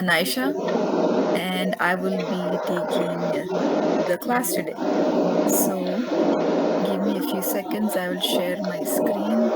Anisha, and I will be taking the class today. So, give me a few seconds. I will share my screen.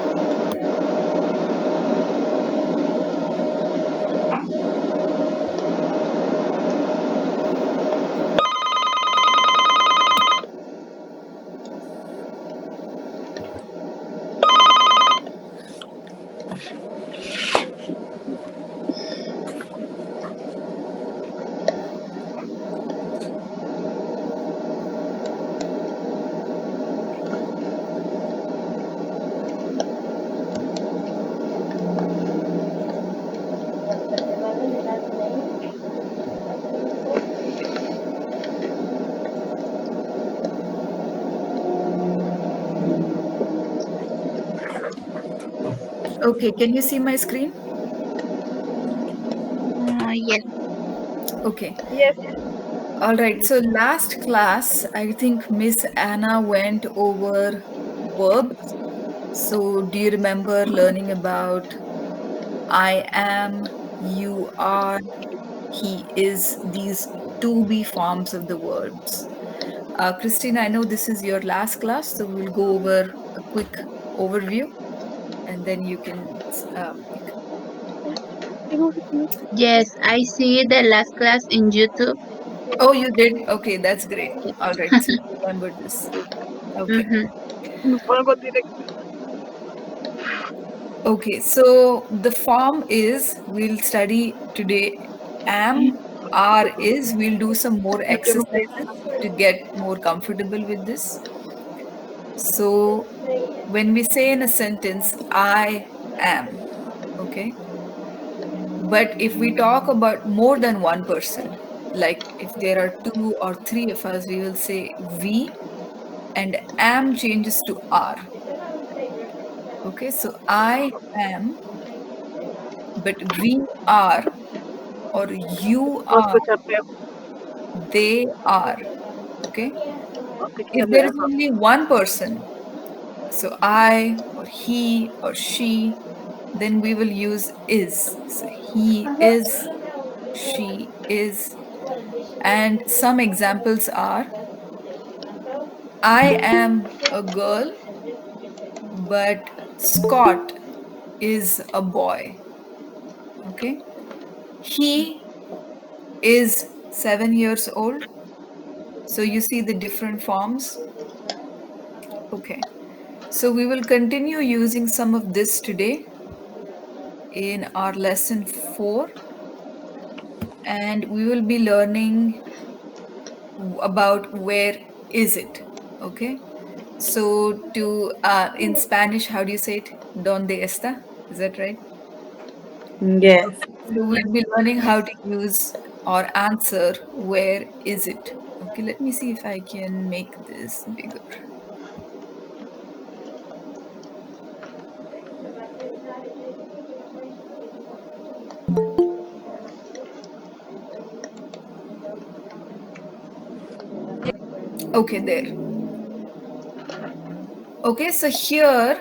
Okay, can you see my screen? Yes. Okay. Yes. All right. So, last class, I think Miss Anna went over verbs. So, do you remember learning about I am, you are, he is, these to be forms of the verbs? Christine, I know this is your last class, so we'll go over a quick overview and then you can pick. Yes, I see the last class in YouTube. Oh, you did? Okay, that's great. All right, so you remember this. Okay. Mm-hmm. Go direct. Okay, so the form is we'll study today am, are, is. We'll do some more exercises to get more comfortable with this. So when we say in a sentence, I am, okay? But if we talk about more than one person, like if there are two or three of us, we will say we, and am changes to are. Okay, so I am, but we are, or you No are, escucha feo. they are. Okay, No te if queda there is lejos. only one person, so I or he or she, then we will use is. So he is, she is. And some examples are I am a girl, but Scott is a boy. Okay. He is 7 years old. So you see the different forms. Okay. So we will continue using some of this today in our lesson 4. And we will be learning about where is it. Okay. So to in Spanish, how do you say it? ¿Dónde está? Is that right? Yes. Okay. So we'll be learning how to use or answer where is it. Okay, let me see if I can make this bigger. Okay, there. Okay, so here,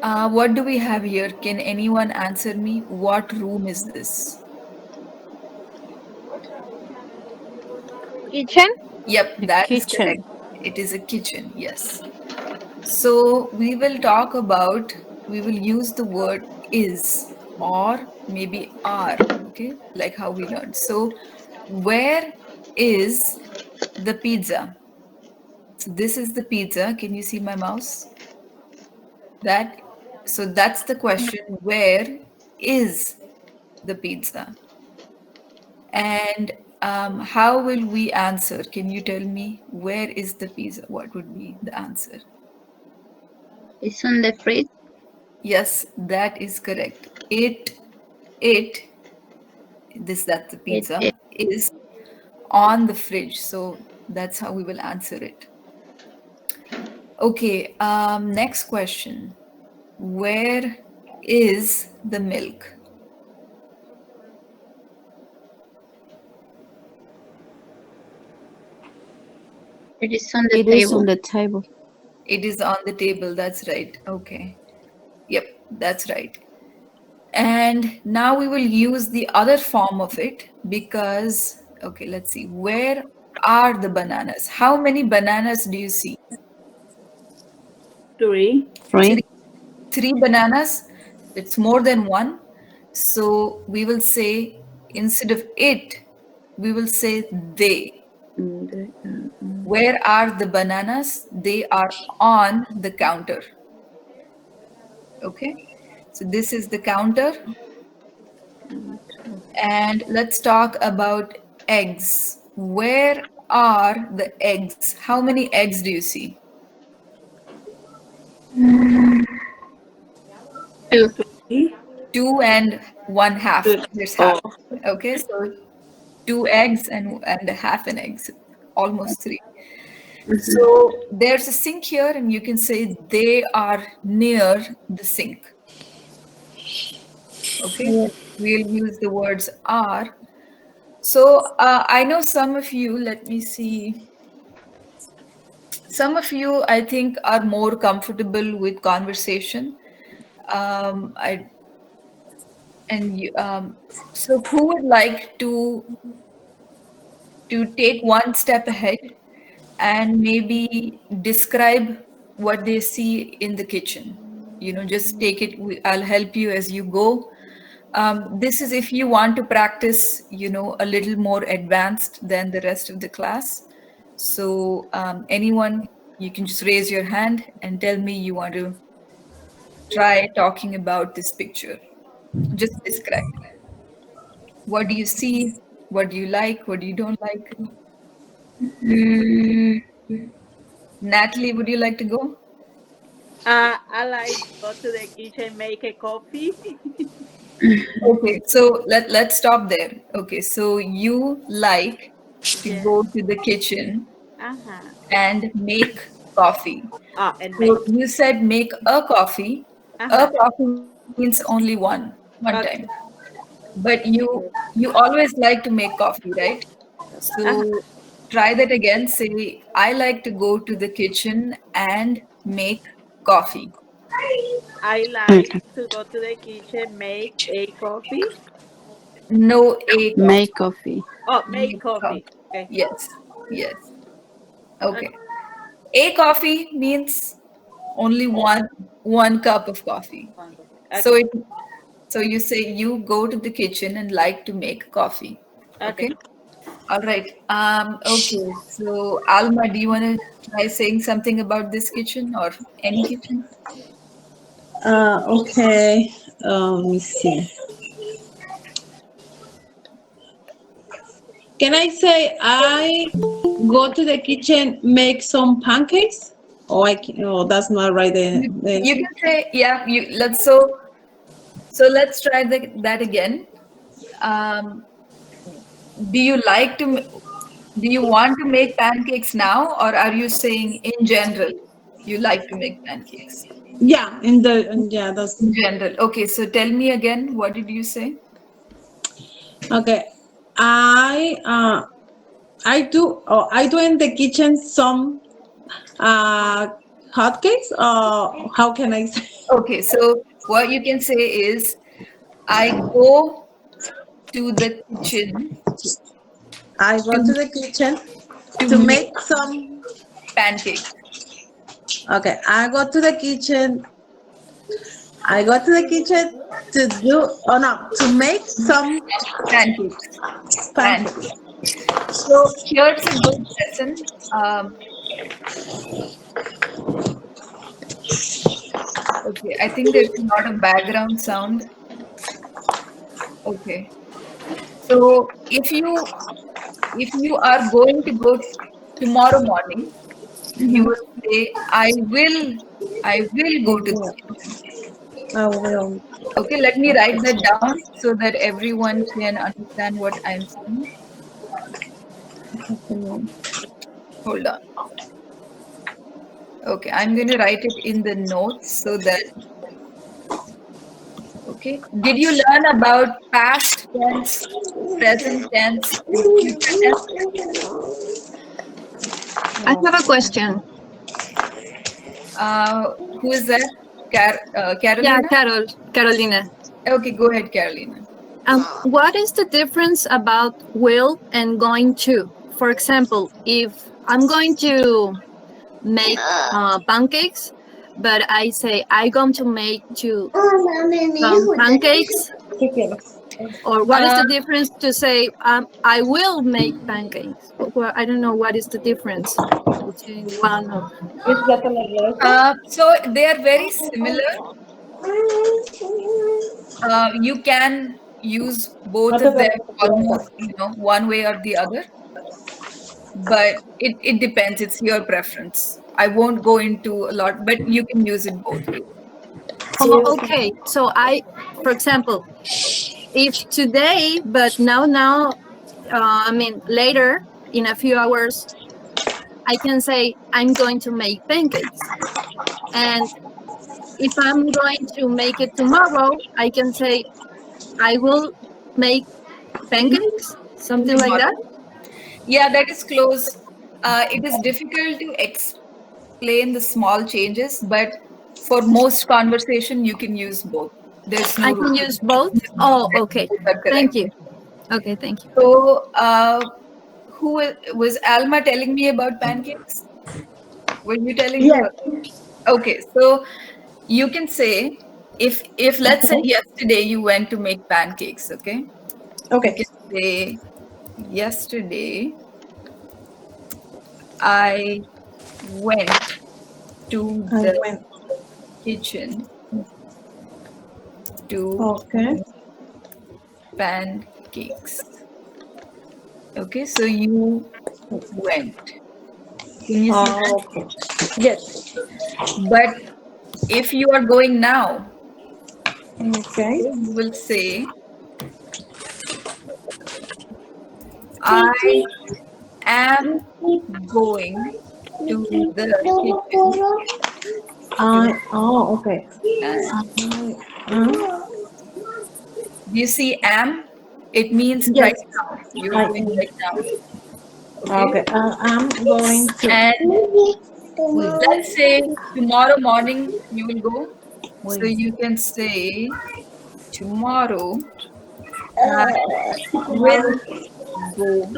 what do we have here? Can anyone answer me? What room is this? Kitchen. Yep, The that is correct. kitchen. It is a kitchen, yes. So we will talk about, we will use the word is or maybe are, okay, like how we learned. So where is the pizza? So this is the pizza. Can you see my mouse? That, so that's the question. Where is the pizza? And how will we answer? Can you tell me where is the pizza? What would be the answer? It's on the fridge. Yes, that is correct. It, this, that's the It, pizza, it, is on the fridge. So that's how we will answer it. Okay, next question. Where is the milk? it is on the It is on table. the table. It is on the table. That's right. Okay. Yep, that's right. And now we will use the other form of it because, okay, let's see. Where are the bananas? How many bananas do you see? 3. Three. 3. Three bananas. It's more than one. So we will say, instead of it, we will say they. Where are the bananas? They are on the counter. Okay. So this is the counter. And let's talk about eggs. Where are the eggs? How many eggs do you see? 2. 3. Two and one half. There's half. Oh. Okay, so two eggs and a half an egg, so almost three. So there's a sink here, and you can say they are near the sink. Okay, we'll use the words are. So I know some of you, let me see. Some of you, I think, are more comfortable with conversation. I and you, so who would like to take one step ahead and maybe describe what they see in the kitchen? You know, just take it. I'll help you as you go. This is if you want to practice, you know, a little more advanced than the rest of the class. So anyone, you can just raise your hand and tell me you want to try talking about this picture. Just describe. What do you see? What do you like? What do you don't like? Mm, Natalie, would you like to go? I like go to the kitchen, make a coffee. Okay, so let's stop there. Okay, so you like to Yeah. go to the kitchen Uh-huh. and make coffee. Oh, and make. So you said make a coffee. A Uh-huh. coffee means only one time. Okay. But you always like to make coffee, right? Uh-huh. So try that again. Say, I like to go to the kitchen and make coffee. I like okay. to go to the kitchen, make a coffee. No a Make coffee. coffee. Oh, make Make coffee. coffee. Okay. Yes. Yes. Okay. Okay. A coffee means only one cup of coffee. One coffee. So Okay. it so you say you go to the kitchen and like to make coffee. Okay. Okay. All right. Okay. So Alma, do you want to try saying something about this kitchen or any kitchen? Okay. Let me see. Can I say I go to the kitchen, make some pancakes? Oh, I can, oh, that's not right. You can say, yeah, so let's try that again. Um, do you like to do you want to make pancakes now, or are you saying in general you like to make pancakes? Yeah, yeah, that's In general. Okay, so tell me again, what did you say? okay. I uh I do in the kitchen some uh hotcakes. How can I say? Okay, so what you can say is, I go to the kitchen I go to to the kitchen to to make make some. pancakes. Okay, I go to the kitchen. I go to the kitchen to do. Oh no, to make some Pancakes. pancakes. Pancakes. So here's a good lesson. Okay, I think there's a lot of background sound. Okay. So if you are going to go tomorrow morning, you Mm-hmm. will say, I will go to the kitchen. I will. Okay, let me write that down so that everyone can understand what I'm saying. Hold on. Okay, I'm going to write it in the notes so that, okay. Did you learn about past tense, present tense, and future tense? I have a question. Who is that? Yeah, Carolina? Carolina. Okay, go ahead, Carolina. What is the difference about will and going to? For example, if I'm going to make pancakes, but I say I'm going to make some pancakes, or what is the difference to say I will make pancakes? Well, I don't know what is the difference between one of. So they are very similar. You can use both of them almost, one way or the other, but it depends. It's your preference. I won't go into a lot, but you can use it both ways. Oh, okay. So for example, if today, but now, I mean later in a few hours, I can say I'm going to make pancakes, and if I'm going to make it tomorrow, I can say I will make pancakes, something like that. Tomorrow. Yeah, that is close. It is difficult to explain the small changes, but for most conversation, you can use both. There's no I rule. can use both. Oh, okay. Both are Thank correct. you. Okay, thank you. So, was Alma telling me about pancakes? Were you telling me Yes. about? Okay, so you can say if let's say yesterday you went to make pancakes, okay? You Okay. can say yesterday I went to I the went. kitchen to Okay. pancakes. Okay, so you went. Can you see that? Okay. Yes. But if you are going now, Okay. okay, you will say, I am going to the kitchen to Okay. and Uh, do you see am? It means right yes. now. You're I going am. right now. Okay. Okay. I'm going to. And let's say tomorrow morning you will go. So you can say tomorrow I will go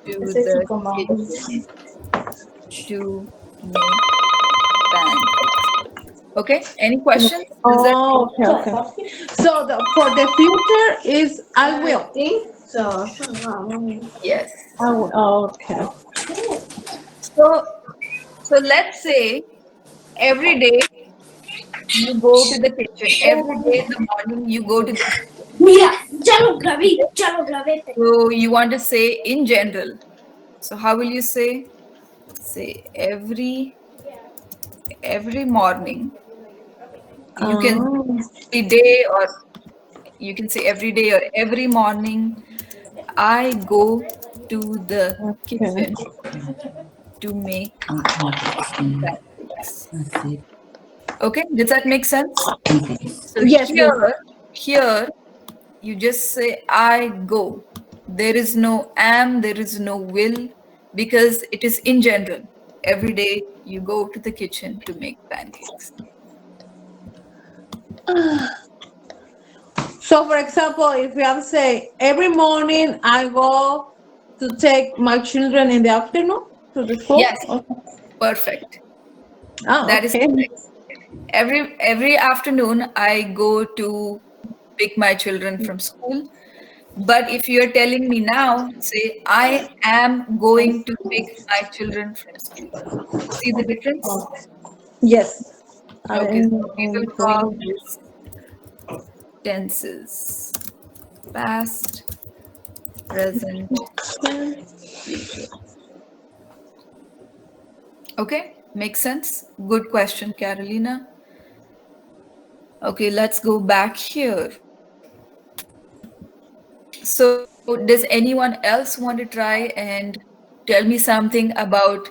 to the kitchen to make pancakes. Okay. Any questions? Does that Oh, okay, okay. So for the future is I will. yes. I will. Okay. So let's say every day you go to the kitchen. Every day in the morning you go to the kitchen. Okay? So you want to say in general. So how will you say? Say every morning. You can Oh, every day or you can say every day or every morning I go to the okay. kitchen to make pancakes. Okay, does that make sense? So Yes, yes. here you just say I go. There is no am, there is no will, because it is in general. Every day you go to the kitchen to make pancakes. So for example, if we have say every morning I go to take my children in the afternoon to the school. Yes, Okay. perfect. Oh, That is okay. correct. Every afternoon I go to pick my children from school. But if you're telling me now, say I am going to pick my children from school. See the difference? Yes. Okay, I'm so we will call going. this tenses. Past, present, future. Okay, makes sense? Good question, Carolina. Okay, let's go back here. So, does anyone else want to try and tell me something about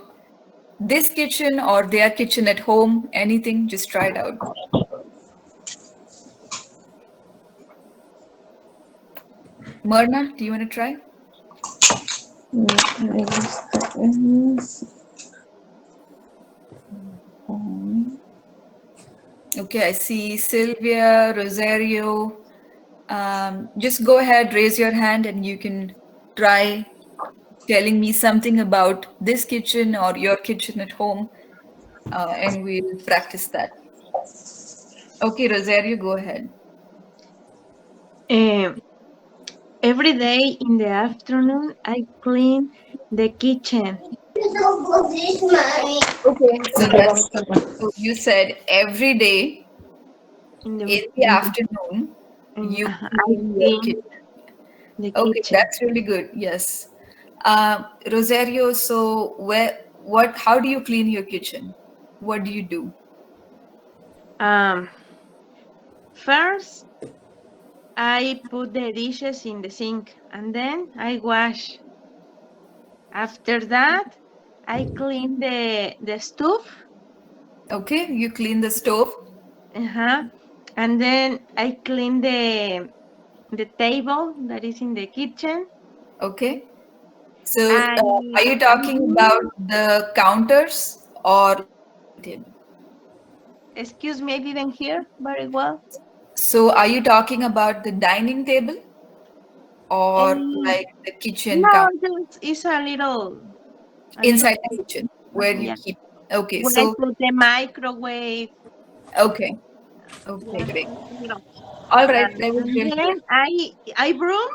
this kitchen or their kitchen at home? Anything? Just try it out. Myrna, do you want to try? Okay, I see Sylvia, Rosario. just go ahead, raise your hand, and you can try telling me something about this kitchen or your kitchen at home, and we'll practice that. Okay, Rosario, go ahead. Eh, every day in the afternoon, I clean the kitchen. Okay, so you said every day In the in the afternoon you I clean your clean kitchen. the Okay, kitchen. that's really good. Yes. Rosario, so how do you clean your kitchen? What do you do? Um, First, I put the dishes in the sink and then I wash. After that, I clean the stove. Okay, you clean the stove. Uh-huh. And then I clean the table that is in the kitchen. Okay. So, I are you I talking about broom. the counters or the dining table? Excuse me, I didn't hear very well. So, are you talking about the dining table or Eh, like the kitchen no, counter it's a little inside the place. kitchen where you Yeah, keep? Okay, where I so put the microwave. okay, okay, Yeah, great. it's a little. All right, that was And really then good. I broom.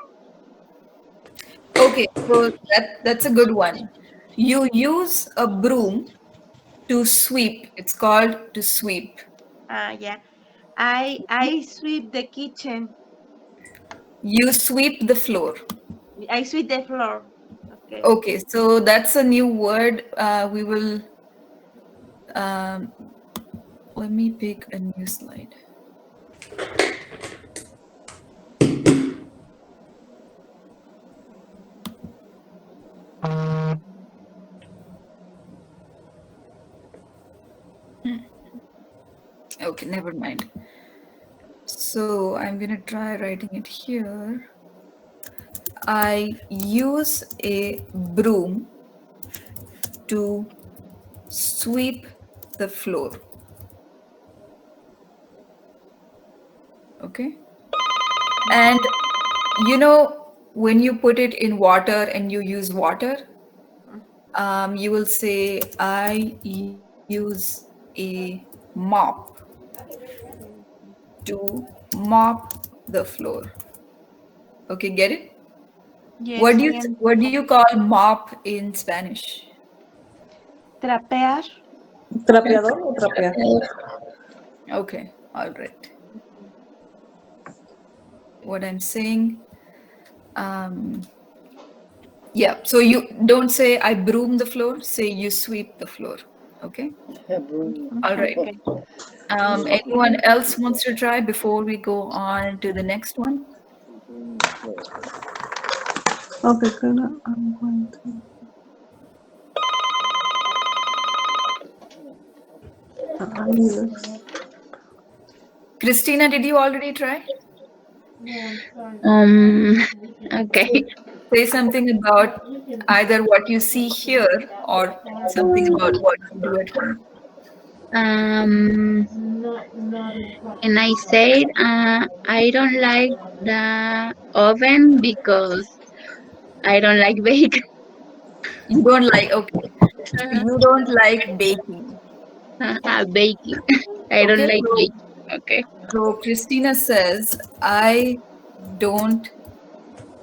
Okay, so that's a good one. You use a broom to sweep. It's called to sweep. Yeah, I sweep the kitchen. You sweep the floor. I sweep the floor. Okay. Okay, so that's a new word. We will um, let me pick a new slide. Okay, never mind. So I'm gonna try writing it here. I use a broom to sweep the floor. Okay. And when you put it in water and you use water, you will say, I use a mop to mop the floor. Okay, get it? Yes, I What do understand. you call mop in Spanish? Trapear. ¿Trapeador o trapear? Okay, all right. What I'm saying, um, yeah. So you don't say I broom the floor. Say you sweep the floor. Okay. All right. Okay. Anyone else wants to try before we go on to the next one? Okay, good. I'm going to. I use. Christina, did you already try? Um, okay. Say something about either what you see here or something about what you do at home. Um, and I said, I don't like the oven because I don't like bake. You don't like, okay. So you don't like baking. Baking. I don't Okay. like So, baking. Okay. so Christina says, I don't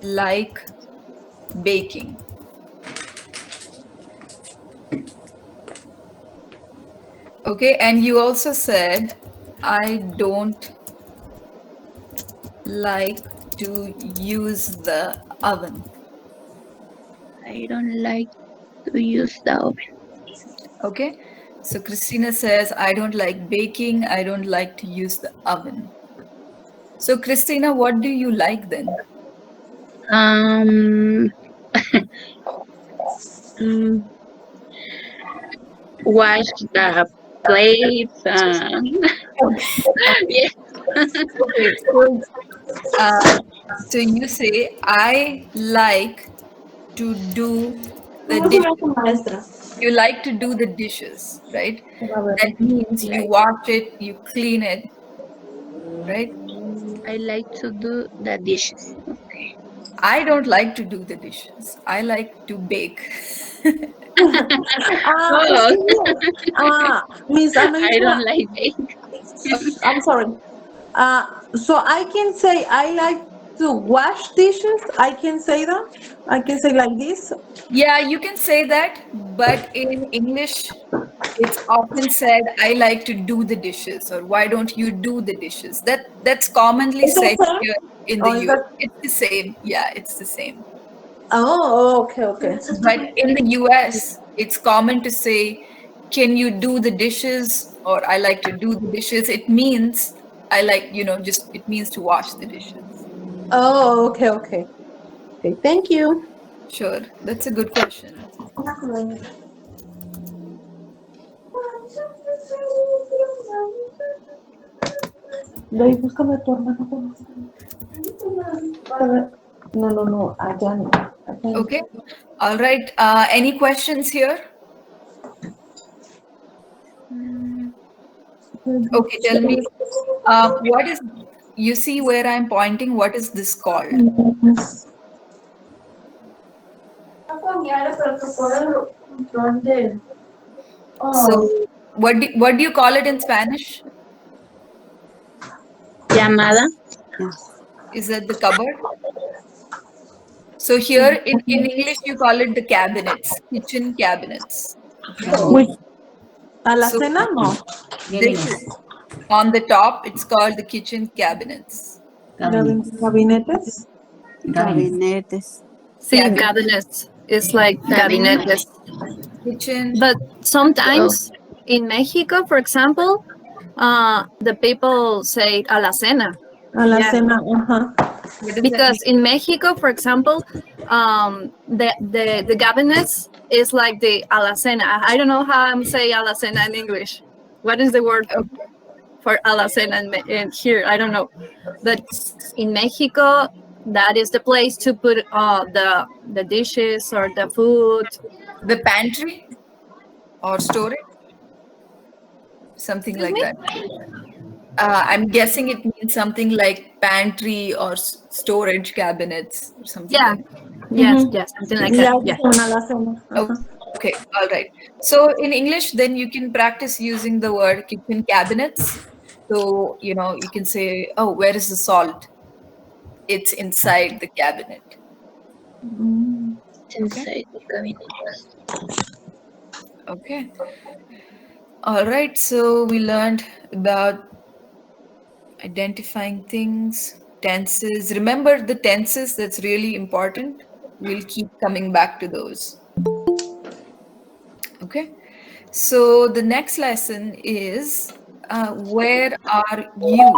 like baking. Okay. And you also said, I don't like to use the oven. I don't like to use the oven. Okay. So Christina says, I don't like baking. I don't like to use the oven. So, Christina, what do you like then? Um, mm, Wash the plates. Yeah. Okay, uh, so you say, I like to do the ¿Cómo se llama dishes. tu maestra? You like to do the dishes, right? A ver. That means you wash it, you clean it, right? I like to do the dishes. I don't like to do the dishes. I like to bake. Oh, Excuse me. Miss I America, don't like bake. I'm sorry. So I can say I like to wash dishes. I can say that. I can say like this. Yeah, you can say that, but in English, it's often said, "I like to do the dishes," or "Why don't you do the dishes?" That's commonly Is said that same? here in the Or is US. that? It's the same. Yeah, it's the same. Oh, okay, okay. But in the US, it's common to say, "Can you do the dishes?" or "I like to do the dishes." It means I like, just it means to wash the dishes. Oh, okay, okay. Okay, thank you. Sure, that's a good question. Ve y búscame a tu hermano. No, no, no, allá no. Allá no. Okay. All right. Any questions here? Okay, tell me. What is, you see where I'm pointing? What is this called? So, what do you call it in Spanish? Llamada. Is that the cupboard? So here in English, you call it the cabinets, kitchen cabinets. Okay. Which, a la So cena, no. this is on the top, it's called the kitchen cabinets. Gabinetes. Gabinetes. See, Cabinet, cabinets. It's like Gabinete. gabinetes. kitchen. But Oh, sometimes in Mexico, for example, the people say a la cena. A la Yeah. cena, ajá. What does that Because mean? in Mexico, for example, the cabinets is like the alacena. I don't know how I'm saying alacena in English. What is the word Okay. for alacena in here? I don't know. But in Mexico, that is the place to put the dishes or the food. The pantry or storage, something Excuse like me? that. I'm guessing it means something like pantry or storage cabinets or something Yeah. like that. Yes. Yes. Something like that. Ya Yeah. una la cena. Oh, Ajá. okay, all right. So in English, then you can practice using the word kitchen cabinets. So, you can say, "Oh, where is the salt?" It's inside the cabinet. it's Okay. inside the cabinet. Okay. All right. So we learned about identifying things, tenses. Remember the tenses, that's really important. We'll keep coming back to those. Okay. So the next lesson is, where are you?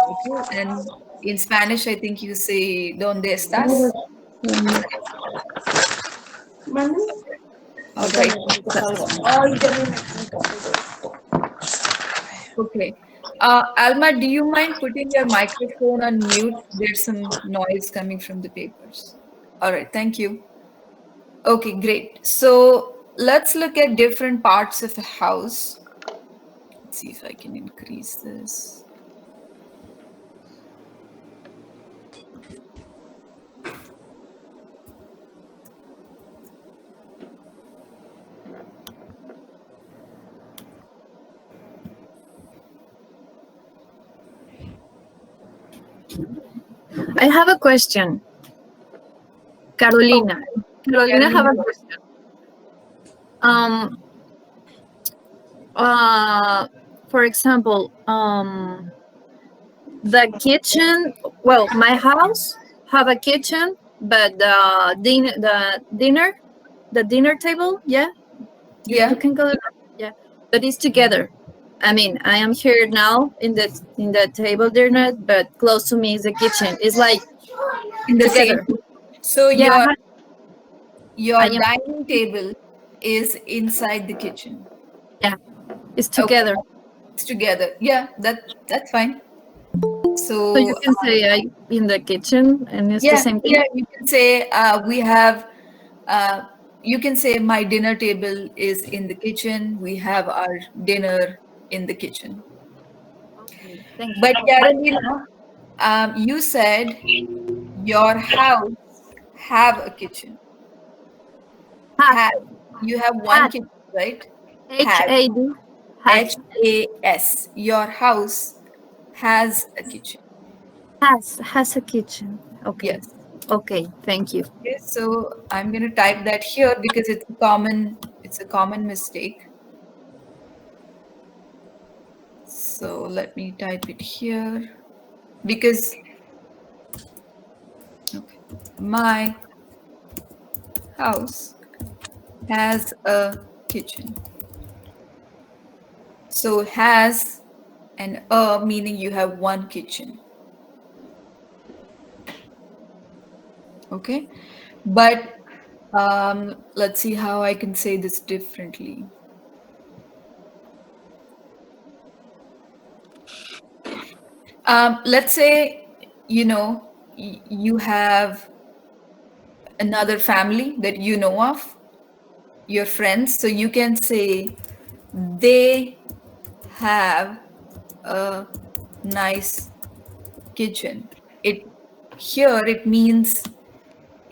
Okay. And in Spanish, I think you say, ¿Dónde estás? All right. Ay, ya me- Okay. Alma, do you mind putting your microphone on mute? There's some noise coming from the papers. All right. Thank you. Okay, great. So let's look at different parts of a house. Let's see if I can increase this. I have a question, Carolina. Carolina, have a Carolina. question. Um. Uh. For example, the kitchen. Well, my house have a kitchen, but the dinner table. Yeah, you Yeah. can call it. Yeah, but it's together. I mean, I am here now in the table dinner, but close to me is the kitchen. It's like In the same. together. So Yeah, your I am. dining table is inside the kitchen. Yeah, it's Okay. together. It's together. Yeah, that's fine. So you So can say I in the kitchen, and it's the yeah, same thing. yeah, you can say, we have, uh, you can say my dinner table is in the kitchen. We have our dinner in the kitchen. Okay, thank you. But Carolina, You said your house have a kitchen. Has. Have. You have one Had. kitchen, right? Has. HAD. Has. HAS. Your house has a kitchen. Has a kitchen. Okay. Yes. Okay. Thank you. Okay, so I'm going to type that here because it's a common mistake. So let me type it here because okay, my house has a kitchen. So has and a meaning you have one kitchen. Okay, but let's see how I can say this differently. Let's say, you have another family that you know of, your friends. So you can say they have a nice kitchen.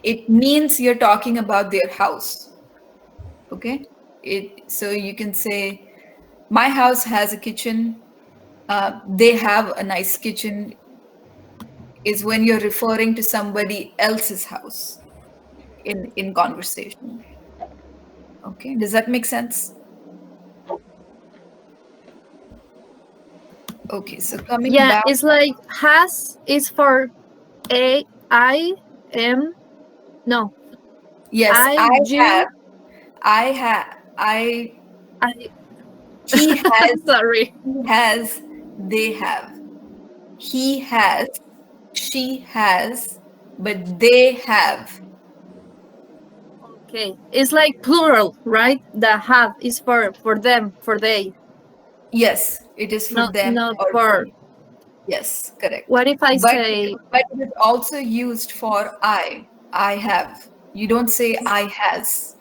It means you're talking about their house. Okay? So you can say my house has a kitchen. They have a nice kitchen is when you're referring to somebody else's house in conversation. Okay, does that make sense? Okay, so coming Yeah, back, it's like has is for A I M. No, yes, I G I I. he Sorry. has, they have, he has, she has, but they have. Okay, it's like plural, right? The have is for them, for they, Yes, it is for them not or for. they. Yes, correct. What if I But say but it is also used for I. I have. You don't say I has.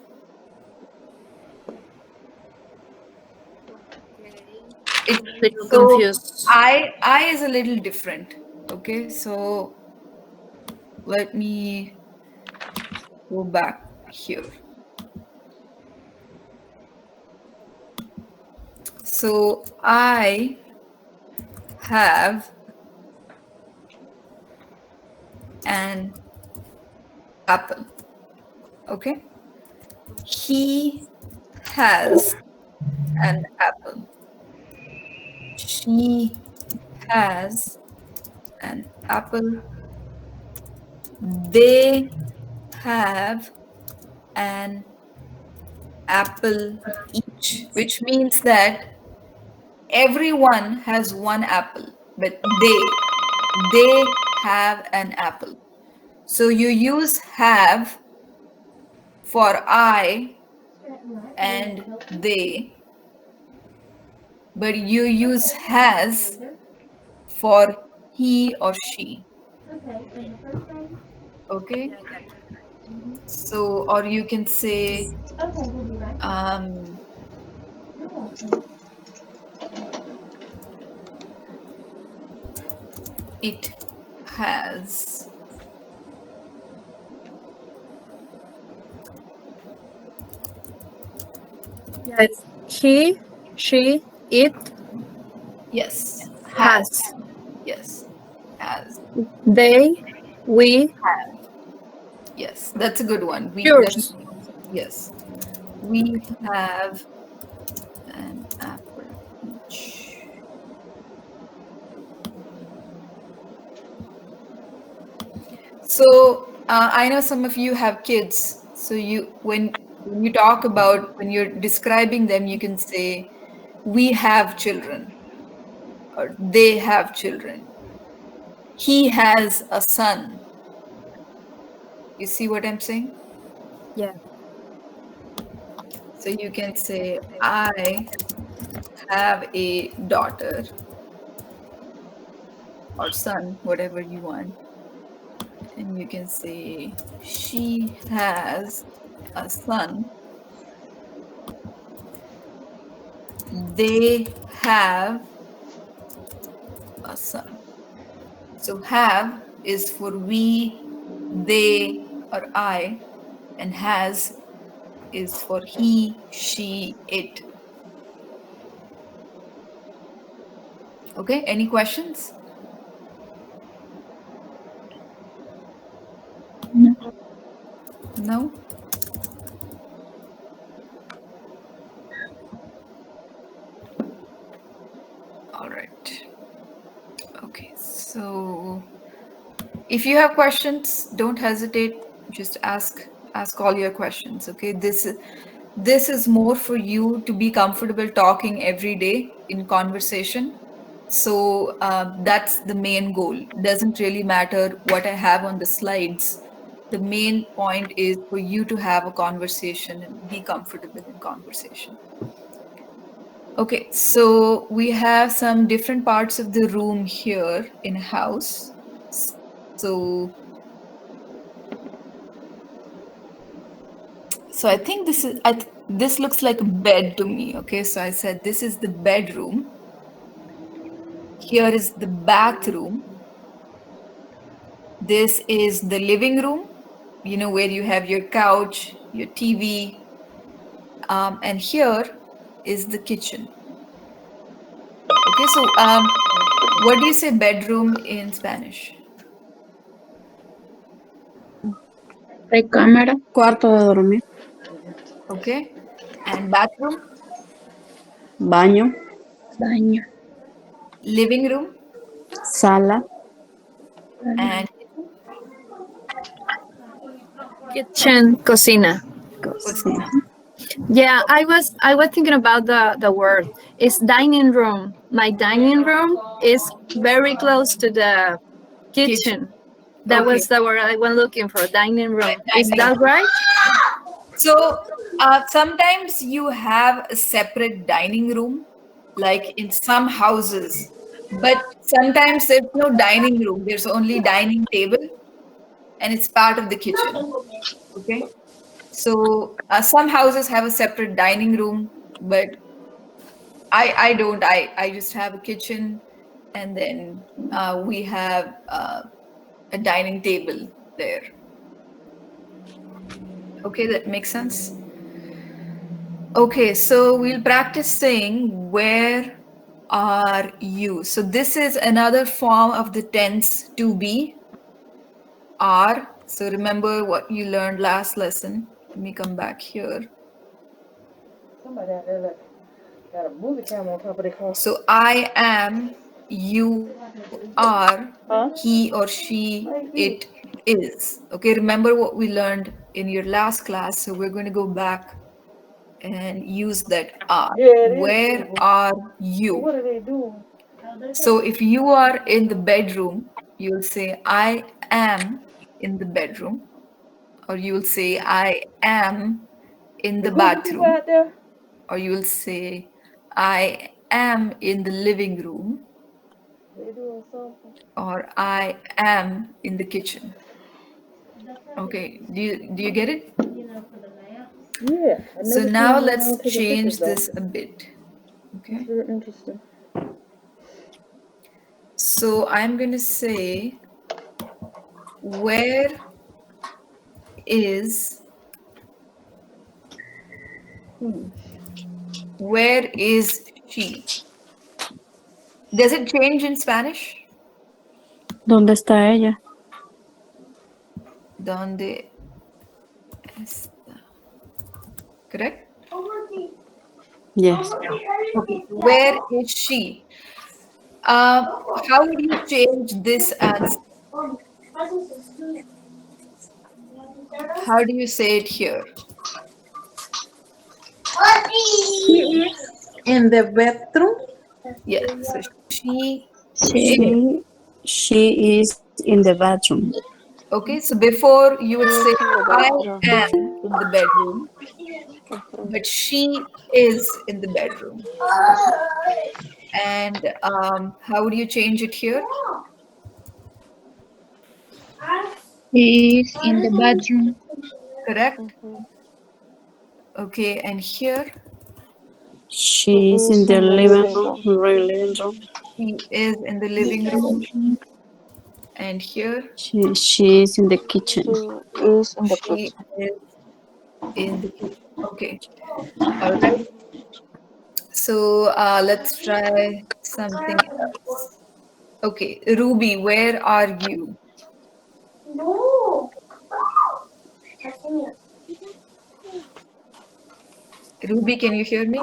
It little so confused? I is a little different. Okay, so let me go back here. So I have an apple. Okay. He has an apple. She has an apple. They have an apple each, which means that everyone has one apple, but they have an apple. So you use have for I and they, but you use has for he or she. Okay? So, or you can say, um, it has. Yes, he, she, it Yes, has. yes, has. They, we, Yes, that's a good one. yours. Yes, we have an apple each. So I know some of you have kids. So when you talk about when you're describing them, you can say we have children or they have children. He has a son. You see what I'm saying? Yeah. So you can say I have a daughter or son, whatever you want. And you can say she has a son. They have a son. So have is for we, they, or I, and has is for he, she, it. Okay, any questions? No? All right. Okay, so if you have questions, don't hesitate. Just ask all your questions. Okay, this is more for you to be comfortable talking every day in conversation. So that's the main goal. Doesn't really matter what I have on the slides. The main point is for you to have a conversation and be comfortable in conversation. Okay, so we have some different parts of the room here in house. So I think this looks like a bed to me. Okay, so I said this is the bedroom. Here is the bathroom. This is the living room, you know, where you have your couch, your TV, and here is the kitchen. Okay, so what do you say bedroom in Spanish? Recámara. Cuarto de dormir. Okay, and bathroom, Baño. Baño. living room, Sala. and Kitchen, cocina. Cocina. Yeah, I was thinking about the word. It's dining room. My dining room is very close to the kitchen. That Okay. was the word I was looking for. Dining room. Is Dining that right? So sometimes you have a separate dining room, like in some houses, but sometimes there's no dining room. There's only dining table, and it's part of the kitchen. Okay, so some houses have a separate dining room, but I don't. I just have a kitchen, and then we have a dining table there. Okay, that makes sense. Okay, so we'll practice saying, where are you? So this is another form of the tense to be, are. So remember what you learned last lesson. Let me come back here. Somebody out there like got a movie camera on top of their car. So I am, you are, Huh? he or she, it is. Okay, remember what we learned in your last class. So we're going to go back and use that are. Yeah, it is. Where are So you? what are they doing? So if you are in the bedroom, you'll say, I am in the bedroom, or you'll say, I am in the cooking people bathroom, out there? or you'll say, I am in the living room, They doing something. or I am in the kitchen. Okay, do you get it? Yeah. I So never now seen one let's taking change pictures though. this a bit. Okay. That's very interesting. So I'm going to say, where is who? Where is she? Does it change in Spanish? ¿Dónde está ella? ¿Dónde está? Correct? Yes. Okay. Where is she? How would you change this answer? How do you say it here? He is in the bedroom. Yes. So she is. She is in the bathroom. Okay. So before you would say, I am in the bedroom, but she is in the bedroom. And how would you change it here? He is in the bathroom. Correct? Okay. And here, She is in the living room. she is in the living room. And here, She is in the kitchen. Is in the she kitchen. is in the kitchen. Okay. All right. So let's try something else. Okay, Ruby, where are you? Ruby, can you hear me?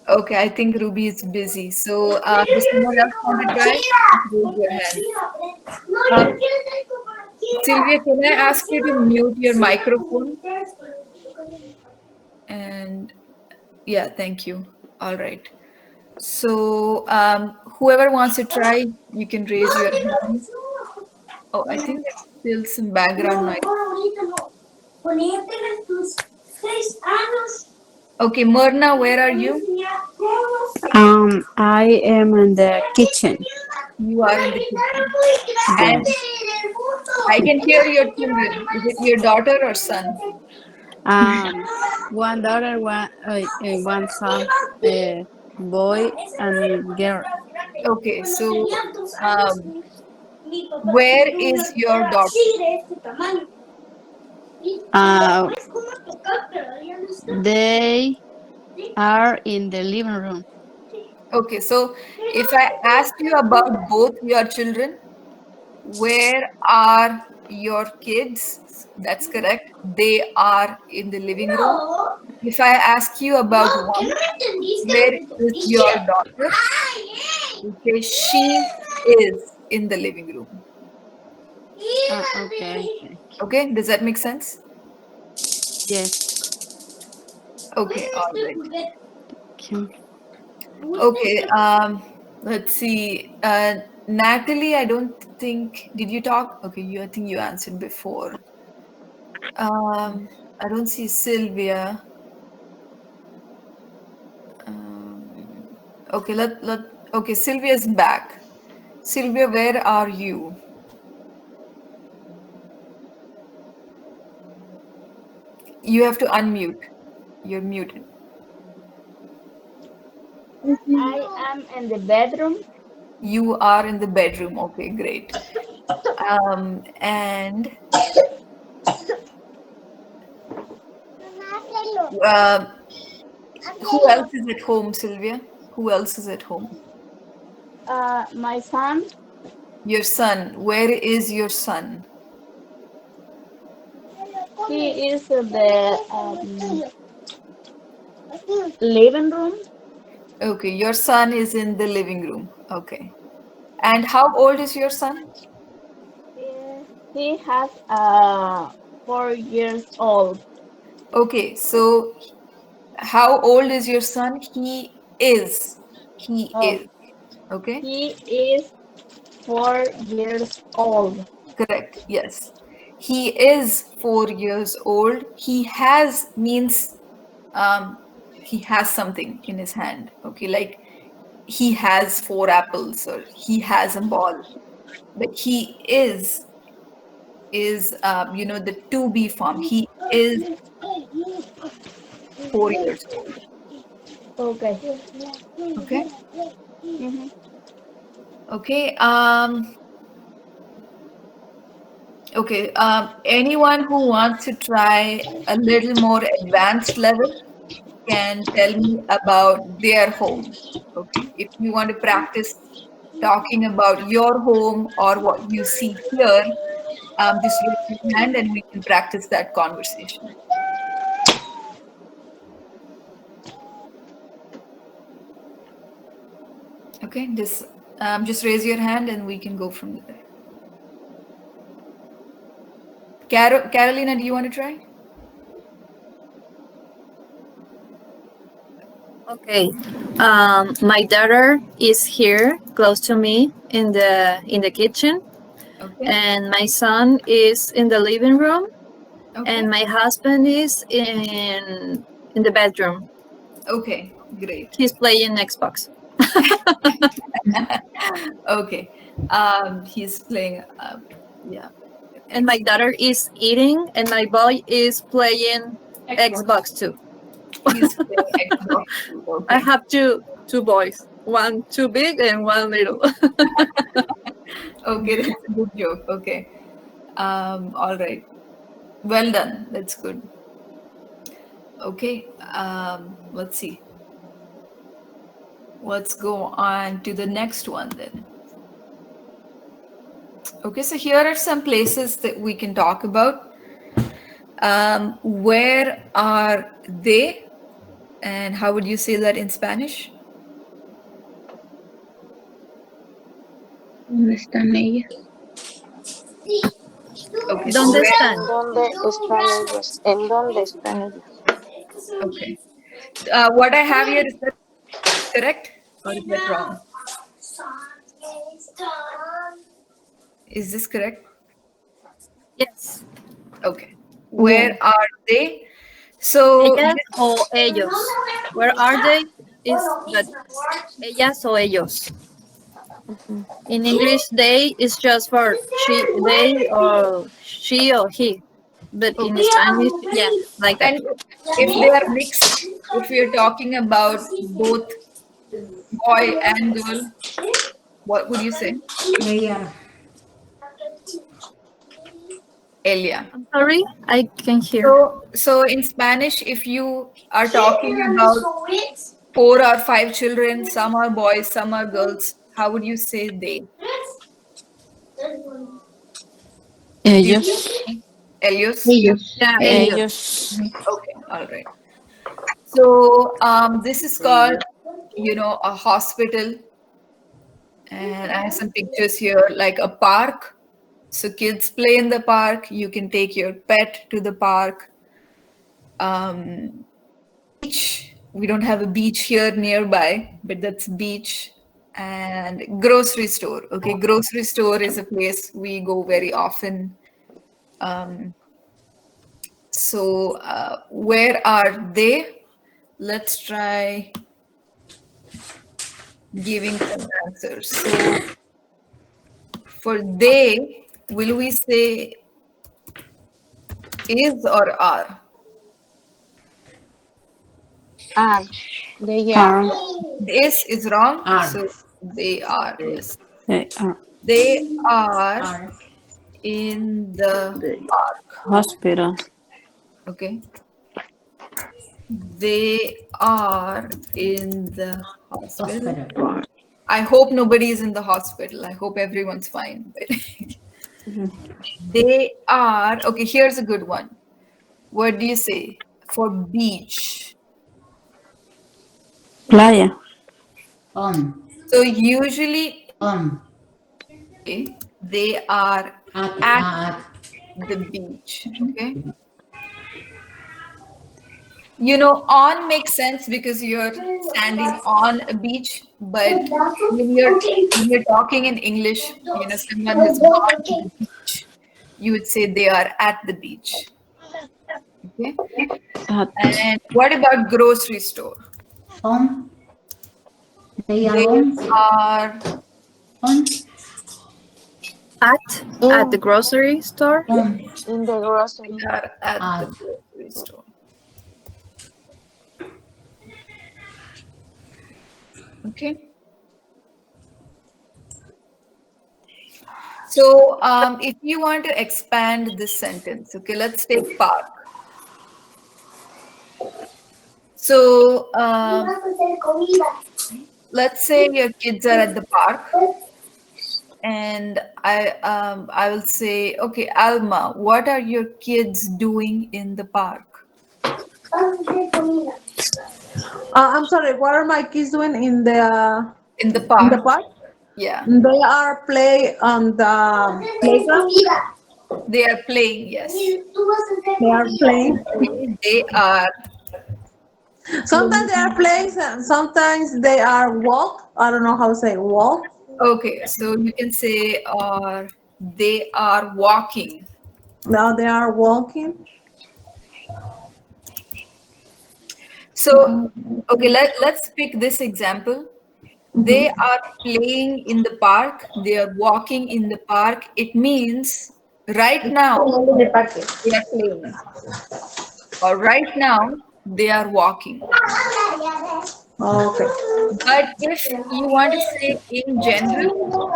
Okay, I think Ruby is busy. So does someone else want to try? Raise your hand. Um, Sylvia, can I ask you to mute your microphone? And yeah, thank you. All right. So whoever wants to try, you can raise your hand. Oh, I think there's still some background noise. Okay, Myrna, where are you? I am in the kitchen. You are in the kitchen. And Yes. I can hear your children. Is it your daughter or son? One daughter, one son, boy and girl. Okay, so um, where is your daughter? Uh, they are in the living room. Okay, so if I ask you about both your children, where are your kids? That's correct. They are in the living room. If I ask you about one, where is your daughter? Okay, she is in the living room. Okay. Okay, does that make sense? Yes. Okay, all right. Okay. Okay, let's see. Natalie, I don't think, did you talk? Okay, I think you answered before. I don't see Sylvia. Okay, okay, Sylvia's back. Sylvia, where are you? You have to unmute. You're muted. I am in the bedroom. You are in the bedroom. Okay, great. And uh, who else is at home, Sylvia? Who else is at home? My son. Your son. Where is your son? He is in the living room. Okay, your son is in the living room. Okay. And how old is your son? He has 4 years old. Okay, so how old is your son? He is. He Oh, is. Okay, he is 4 years old. correct. Yes. He is 4 years old. He has means he has something in his hand. Okay, like he has four apples or he has a ball. But he is the to be form. He is 4 years old. Okay. Okay. Mm-hmm. Okay. Okay. Anyone who wants to try a little more advanced level can tell me about their home. Okay. If you want to practice talking about your home or what you see here, just raise your hand and we can practice that conversation. Okay. Just raise your hand and we can go from there. Carolina, do you want to try? Okay. My daughter is here close to me in the kitchen, Okay. and my son is in the living room, Okay. and my husband is in the bedroom. Okay. Great. He's playing Xbox. Okay. He's playing. Yeah. And my daughter is eating, and my boy is playing Xbox too. He's playing Xbox. I Okay. have two boys. One too big and one little. Okay, that's a good joke. Okay. All right. Well done. That's good. Okay. Let's see. Let's go on to the next one then. Okay, so here are some places that we can talk about. Where are they? And how would you say that in Spanish? ¿Dónde están ellas? Okay, so ¿Dónde where? están? ¿Dónde están ellos? ¿En dónde están ellos? Okay. What I have here, is that correct or is that wrong? Is this correct? Yes. Okay. Where are they? So Ellas o ellos. Where are they? Is that ellas o ellos. In English, they is just for they or he. But in Spanish, yeah, like that. and if they are mixed, if we are talking about both boy and girl, what would you say? Elia. I'm sorry, I can hear. So in Spanish, if you are talking about 4 or 5 children, some are boys, some are girls, how would you say they? Ellos. Elios? Ellos. Yeah, Ellos. Okay, all right. So this is called, a hospital. And I have some pictures here, like a park. So kids play in the park. You can take your pet to the park. Beach. We don't have a beach here nearby, but that's beach. And grocery store. Okay, grocery store is a place we go very often. So where are they? Let's try giving some answers. So for they, will we say is or are? Ah, they are. This is wrong. Are. So they are, yes. They are. They are in the park. Hospital. Okay. They are in the hospital. I hope nobody is in the hospital. I hope everyone's fine. They are, okay, here's a good one. What do you say for beach? Playa. So usually they are at the beach. Okay. On makes sense because you're standing on a beach, but when you're talking in English, someone has gone to the beach, you would say they are at the beach. Okay. At. And what about grocery store? They are At the grocery store. In the grocery. they are at the grocery store. Okay. So if you want to expand this sentence, okay, let's take park. So let's say your kids are at the park, and I will say, okay, Alma, what are your kids doing in the park? I'm sorry, what are my kids doing in the park? park? Yeah. They are play on the playground. They are playing, yes. They are playing. They are. Sometimes they are playing, sometimes they are walk. I don't know how to say walk. Okay, so you can say they are walking. Now they are walking. So, okay, let's pick this example. They are playing in the park. They are walking in the park. It means right now they are playing. Or right now they are walking. Okay. But if you want to say in general,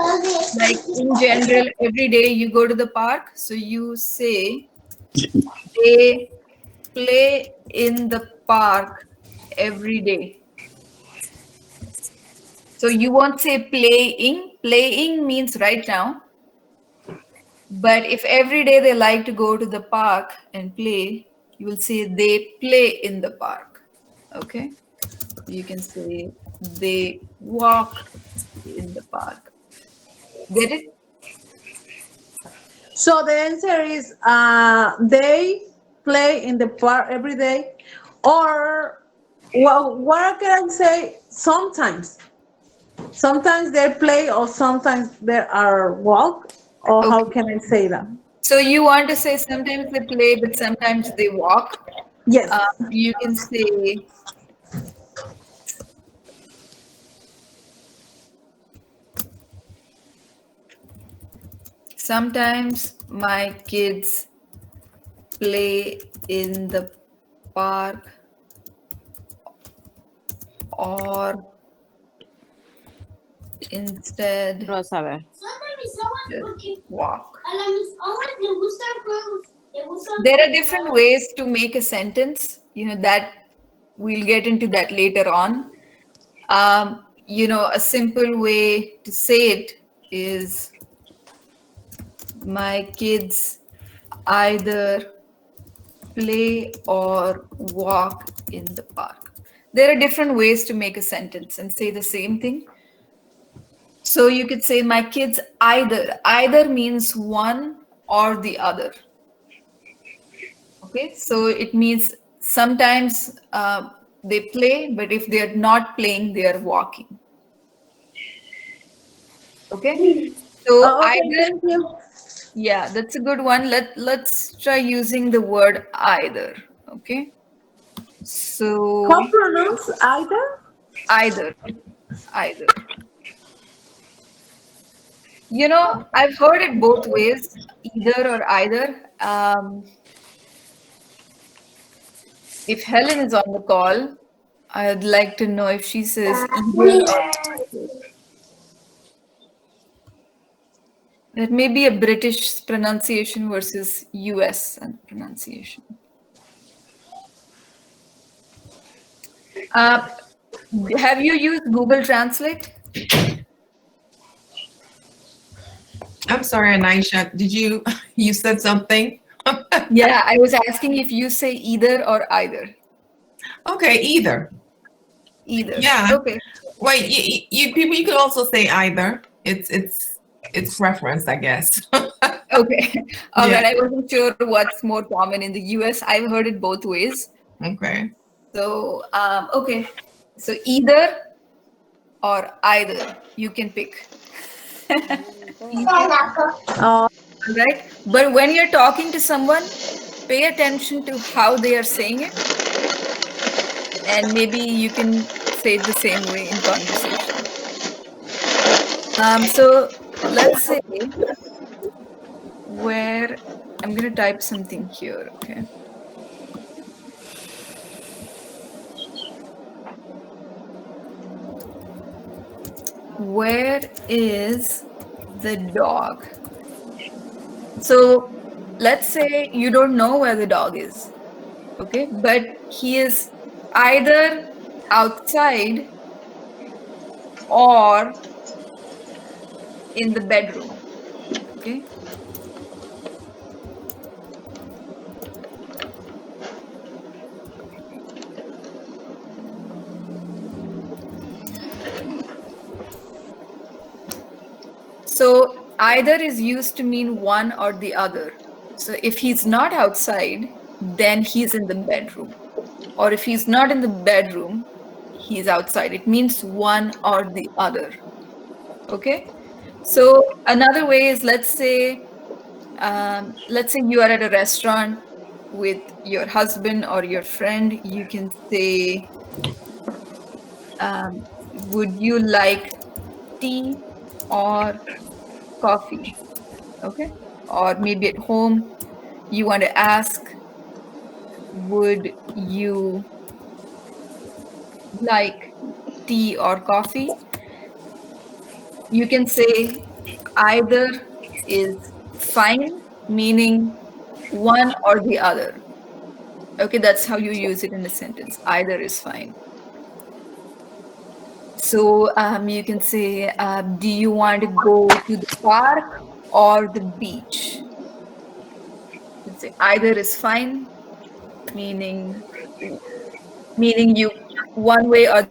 like in general, every day you go to the park, so you say they play in the park every day. So you won't say playing. Playing means right now. But if every day they like to go to the park and play, you will say they play in the park. Okay? You can say they walk in the park. Get it? So the answer is they play in the park every day, or well, what can I say? Sometimes, sometimes they play, or sometimes they are walk, or how Okay. can I say that? So you want to say sometimes they play, but sometimes they walk. Yes. You can say sometimes my kids play in the park or instead Vamos a ver. just walk. There are different ways to make a sentence, that we'll get into that later on. A simple way to say it is my kids either play or walk in the park. There are different ways to make a sentence and say the same thing. So you could say my kids either. Either means one or the other. Okay, so it means sometimes they play, but if they're not playing, they are walking. Okay, so Okay. either, Thank you. yeah, that's a good one. Let's try using the word either. Okay, so How pronounce either? either, either. I've heard it both ways, either or either. If Helen is on the call, I'd like to know if she says either or either. That may be a British pronunciation versus US pronunciation. Uh, have you used Google Translate? I'm sorry, Anisha. Did you said something? Yeah, I was asking if you say either or either. Okay, either. Either. Yeah. Okay. Wait, you people, you could also say either. It's preference, I guess. Okay. All Yeah. right. I wasn't sure what's more common in the US. I've heard it both ways. Okay. So, okay. So either or either, you can pick. Oh, Right? But when you're talking to someone, pay attention to how they are saying it. And maybe you can say it the same way in conversation. So let's say where I'm going to type something here. Okay. Where is the dog? So let's say you don't know where the dog is. Okay. But he is either outside or in the bedroom. Okay. So either is used to mean one or the other. So if he's not outside, then he's in the bedroom. Or if he's not in the bedroom, he's outside. It means one or the other. Okay. So another way is let's say you are at a restaurant with your husband or your friend. You can say, would you like tea or coffee? Okay. Or maybe at home, you want to ask, would you like tea or coffee, you can say either is fine, meaning one or the other. Okay, that's how you use it in a sentence. Either is fine. So you can say, do you want to go to the park or the beach? You can say either is fine, meaning you one way or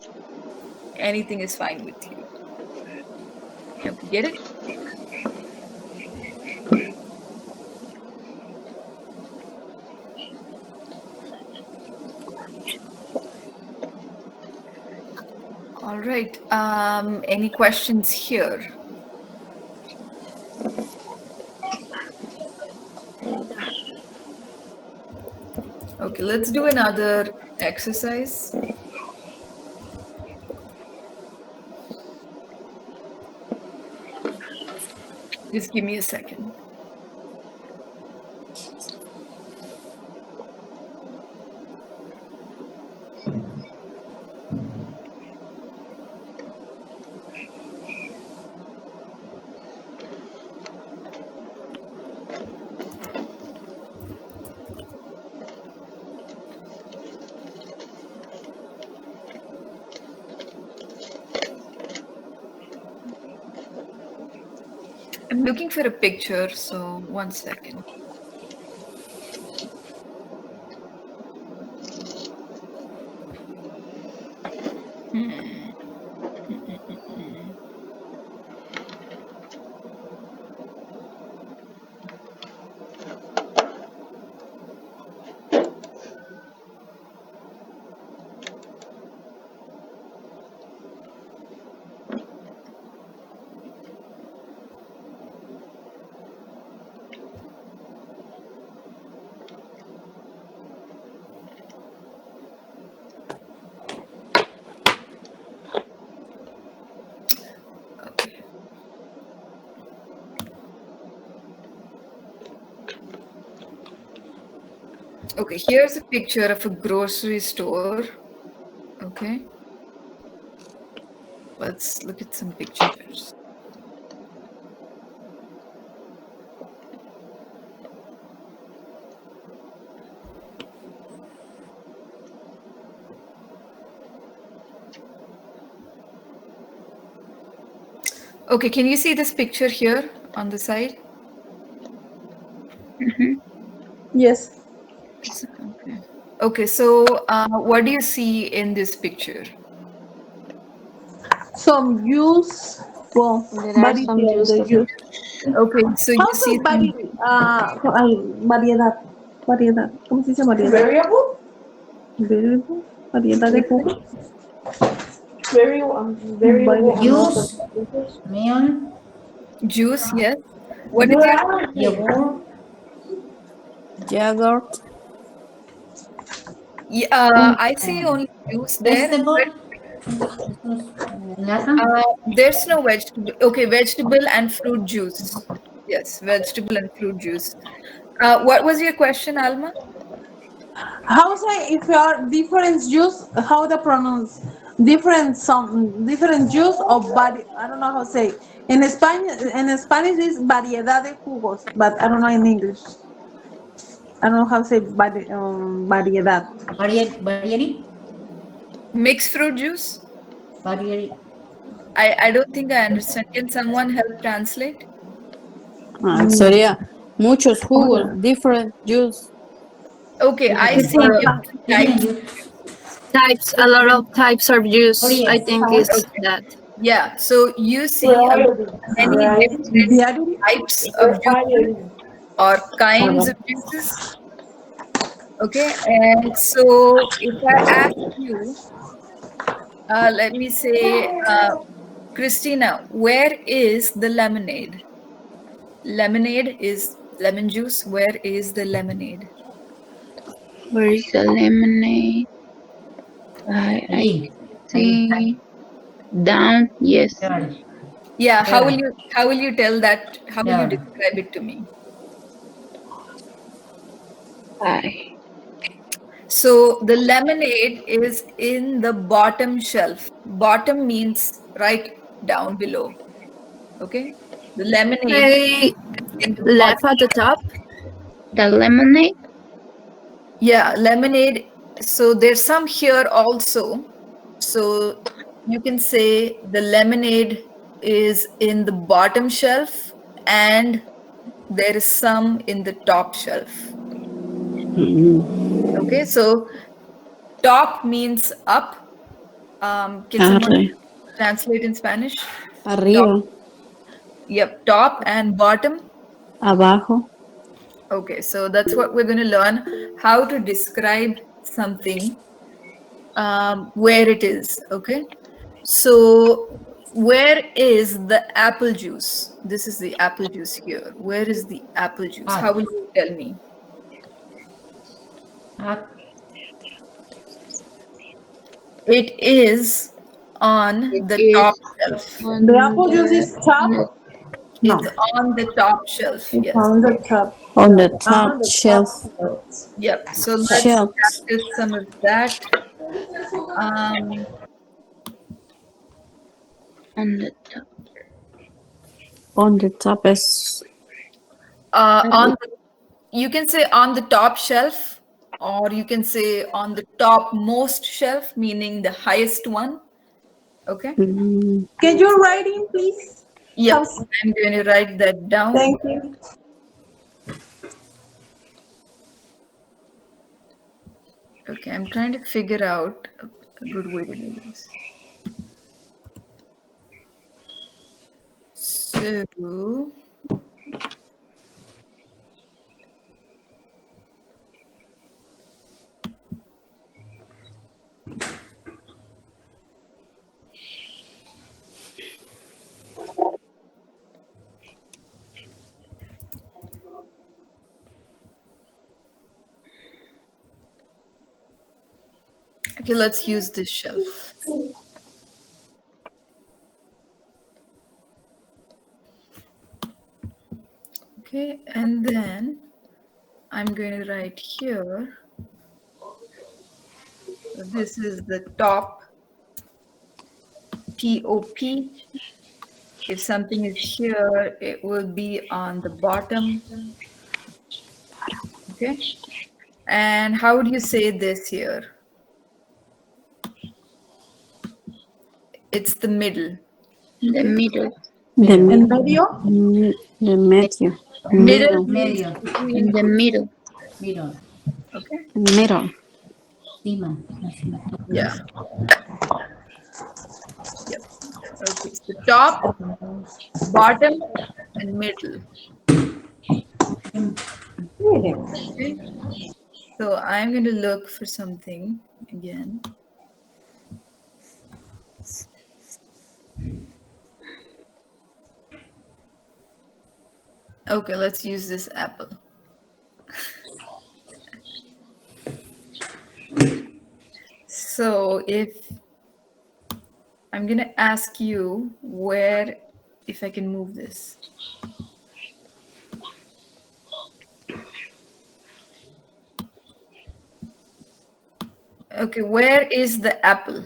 anything is fine with you. Okay, get it? All right. Any questions here? Okay, let's do another exercise. Just give me a second. I'm looking for a picture, so one second. Okay. Okay, here's a picture of a grocery store. Okay. Let's look at some pictures. Okay, can you see this picture here on the side? Yes. Okay. Okay, so what do you see in this picture? Some juice. Well, There are some the juices. juice. Okay, so you How see say variedad? Variedad. ¿Cómo se dice variedad? Variable? Variable. Variedad de jugo. Variable. Juice, milk, juice, yes. What is your yogurt, Yogurt. I see only juice there. vegetable. There's no vegetable. Okay, vegetable and fruit juice. Yes, vegetable and fruit juice. What was your question, Alma? How say if you are different juice? How to pronounce? Different juice or I don't know how to say. In Spanish is variedad de jugos, but I don't know in English. I don't know how to say variedad. Variety, Mixed fruit juice? variety. I don't think I understand. Can someone help translate? Sería muchos jugos, different juice. Okay, I see different types. Types, a lot of types of juice. I think is that. Yeah, so you see many different types of juices or kinds of juices. Okay, and so if I ask you, let me say, Christina, where is the lemonade? Lemonade is lemon juice. Where is the lemonade? Where is the lemonade? I see down. Yes. Yeah, how will you tell that? How will you describe it to me? I. So the lemonade is in the bottom shelf, bottom means right down below. Okay, the lemonade Say in the left bottom. at the top. The lemonade. Yeah, lemonade. So there's some here also. So you can say the lemonade is in the bottom shelf and there is some in the top shelf. Okay, so top means up. Can someone translate in Spanish? Arriba, Yep, top and bottom. abajo. Okay, so that's what we're going to learn, how to describe something where it is. Okay, so where is the apple juice? This is the apple juice here. Where is the apple juice? How will you tell me? It is on the top shelf. The apple juice is top. No, It's on the top shelf. it's Yes. on the top. On the On top the shelf. top. Yep. So let's Shelf. practice some of that. Um, On the top. On the top is on the, you can say on the top shelf, or you can say on the topmost shelf, meaning the highest one. Okay. Can you write in, please? Yep. I'm going to write that down. Thank you. Okay, I'm trying to figure out a good way to do this. So okay, let's use this shelf. Okay, and then I'm going to write here. So this is the top, T-O-P. If something is here, it will be on the bottom. Okay. And how would you say this here? It's the middle. The middle. the En medio. The medio. Middle. Medio. In the middle. Middle. Okay. Middle. Yeah. Yep. Okay. So top, bottom, and middle. Okay. So I'm going to look for something again. Okay, let's use this apple. So if I'm going to ask you where, if I can move this. Okay, where is the apple?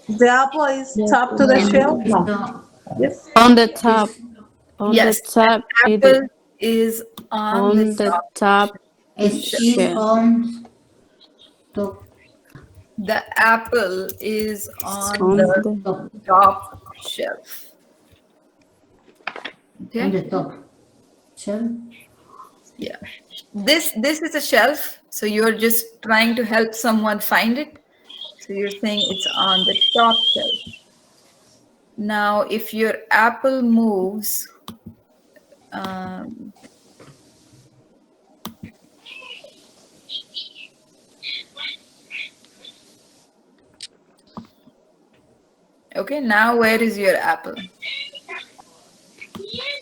The apple is top to the shelf. No. Yes. On the top. On Yes, the top. the apple is on the top top Is on top. The apple is on On the top shelf. Okay. On the top. Shelf. Yeah. This is a shelf, so you're just trying to help someone find it. So you're saying it's on the top shelf. Now, if your apple moves, okay, now where is your apple?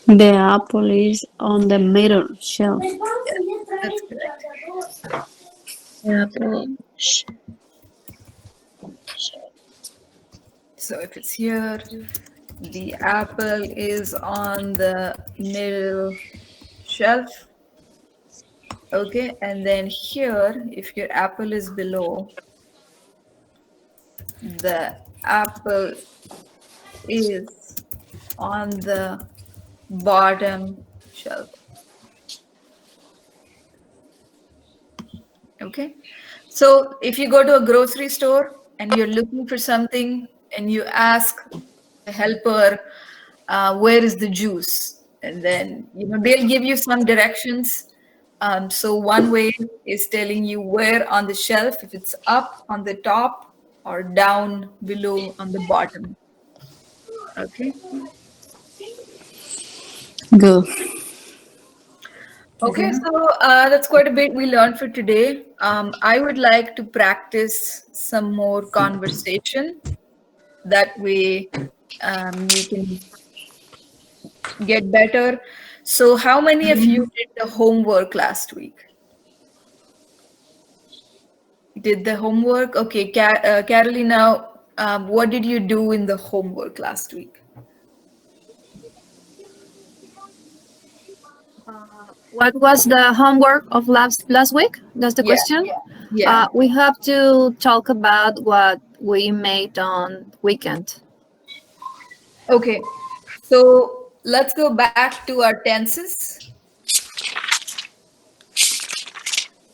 The apple is on the middle shelf. Yes, that's correct. Apple. So if it's here, the apple is on the middle shelf. Okay, and then here, if your apple is below, The apple is on the bottom shelf. Okay. So if you go to a grocery store and you're looking for something and you ask the helper, where is the juice? And then, they'll give you some directions. So one way is telling you where on the shelf, if it's up on the top or down below on the bottom. Okay. Go. Okay, so that's quite a bit we learned for today. I would like to practice some more conversation. That way, you can get better. So, how many of you did the homework last week? Did the homework? Okay, Carolina, what did you do in the homework last week? What was the homework of last week? That's the Yeah, question. yeah. We have to talk about what we made on weekend. Okay, so let's go back to our tenses.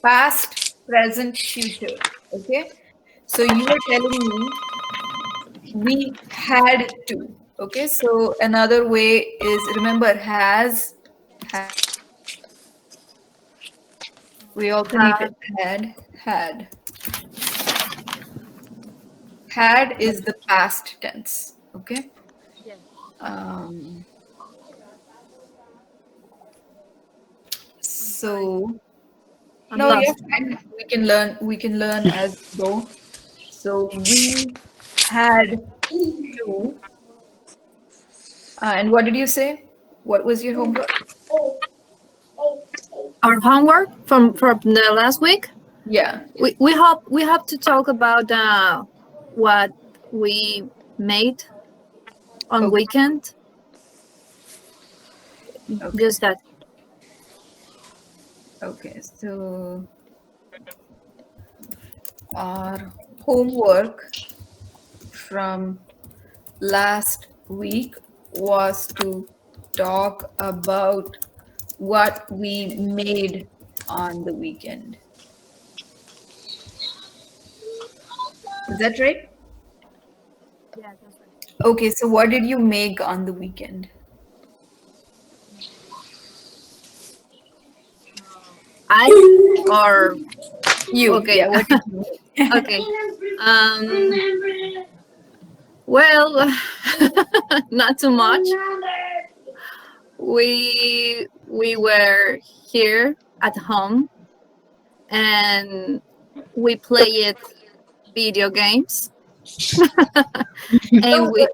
Past, present, future. Okay, so you were telling me we had to. Okay, so another way is, remember, has. We also need to had. Had is the past tense. Okay. Um, so I'm no, you're lost. fine. We can learn as we go. So we had to. And what did you say? What was your homework? Our homework from the last week. Yeah. We have to talk about what we made on Okay. weekend. Okay. Just that. Okay. So our homework from last week was to talk about what we made on the weekend. Is that right? Yeah, that's right. Okay, so what did you make on the weekend? I or You, okay. yeah, what did you make? Okay. Well, not too much. We were here at home and we played video games. So And we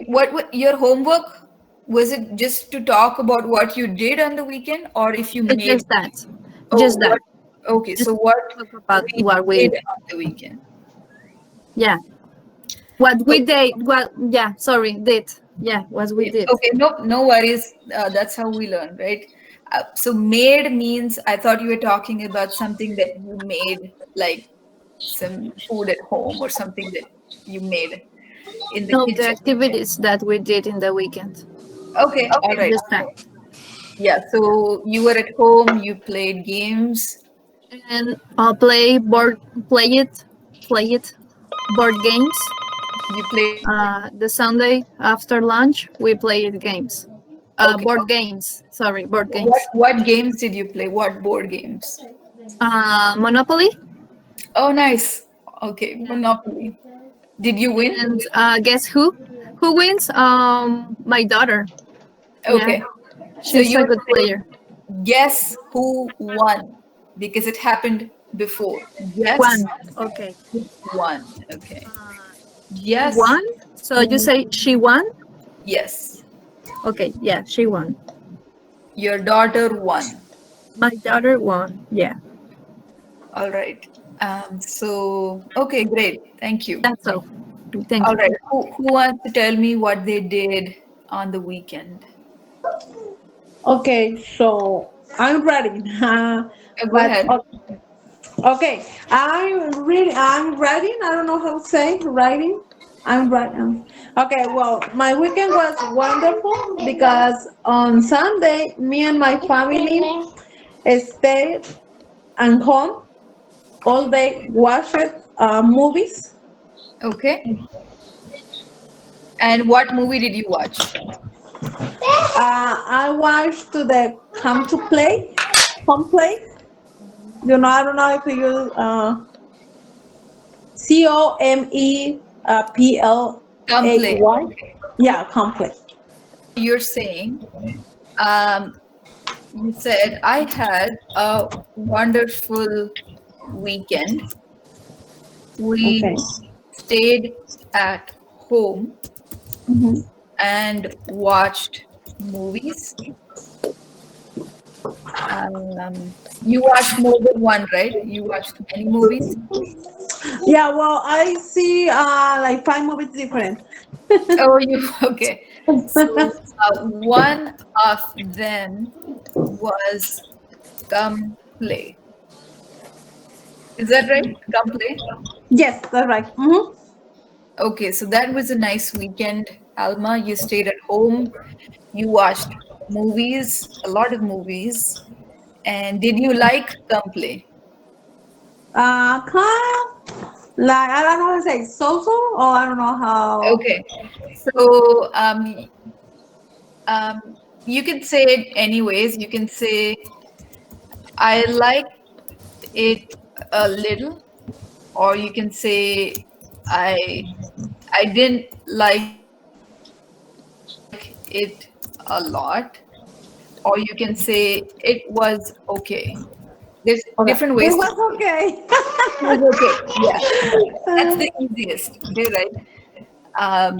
what your homework was it just to talk about what you did on the weekend or if you it's made just that. oh Just that. what okay, Just so what talk about we what did we on the weekend. yeah. What we Okay, did what yeah, sorry, did. Yeah, what we did. okay, no worries. That's how we learn, right? So made means I thought you were talking about something that you made, like some food at home or something that you made in the No, the kitchen. activities that we did in the weekend. Okay, all right. Just that. Yeah, so you were at home, you played games. And play it board games. You played. The Sunday after lunch we played games. Okay. Board games. Sorry, board What games. what games did you play? What board games? Monopoly. Oh, nice. Okay, Monopoly. Did you win? And guess who? Who wins? My daughter. Yeah, Okay. So she's you a would good say, player. guess who won? Because it happened before. Guess One. Okay. who won. Okay. She Yes. won. So you say she won? Yes. Okay. Yeah, she won. Your daughter won. My daughter won. Yeah. All right. So okay, great. Thank you. That's all. Thank All you. right. Who wants to tell me what they did on the weekend? Okay, so I'm ready. Go But ahead. Okay, I'm reading. I'm writing. I don't know how to say writing. I'm writing. Okay, well, my weekend was wonderful because on Sunday, me and my family stayed at home all day, watched movies. Okay. And what movie did you watch? I watched the Come Play. You know, I don't know if you Come Play. COMEPLAY. Yeah, Come Play. You're saying, um, you said, I had a wonderful weekend. We Okay. stayed at home Mhm. and watched movies. You watched more than one, right? You watched many movies. Yeah, well, I see like 5 movies different. Oh, you okay. So one of them was Come Play. Is that right? Come Play. Yes, that's right. Hmm. Okay, so that was a nice weekend, Alma. You stayed at home. You watched movies, a lot of movies. And did you like Come Play? Like I don't know how to say social, or I don't know how. Okay. So you can say it anyways. You can say I liked it a little, or you can say I I didn't like it a lot, or you can say it was okay. There's Okay, different ways it to was say it. okay. It was okay. Yeah, yeah. That's the easiest. Okay, right?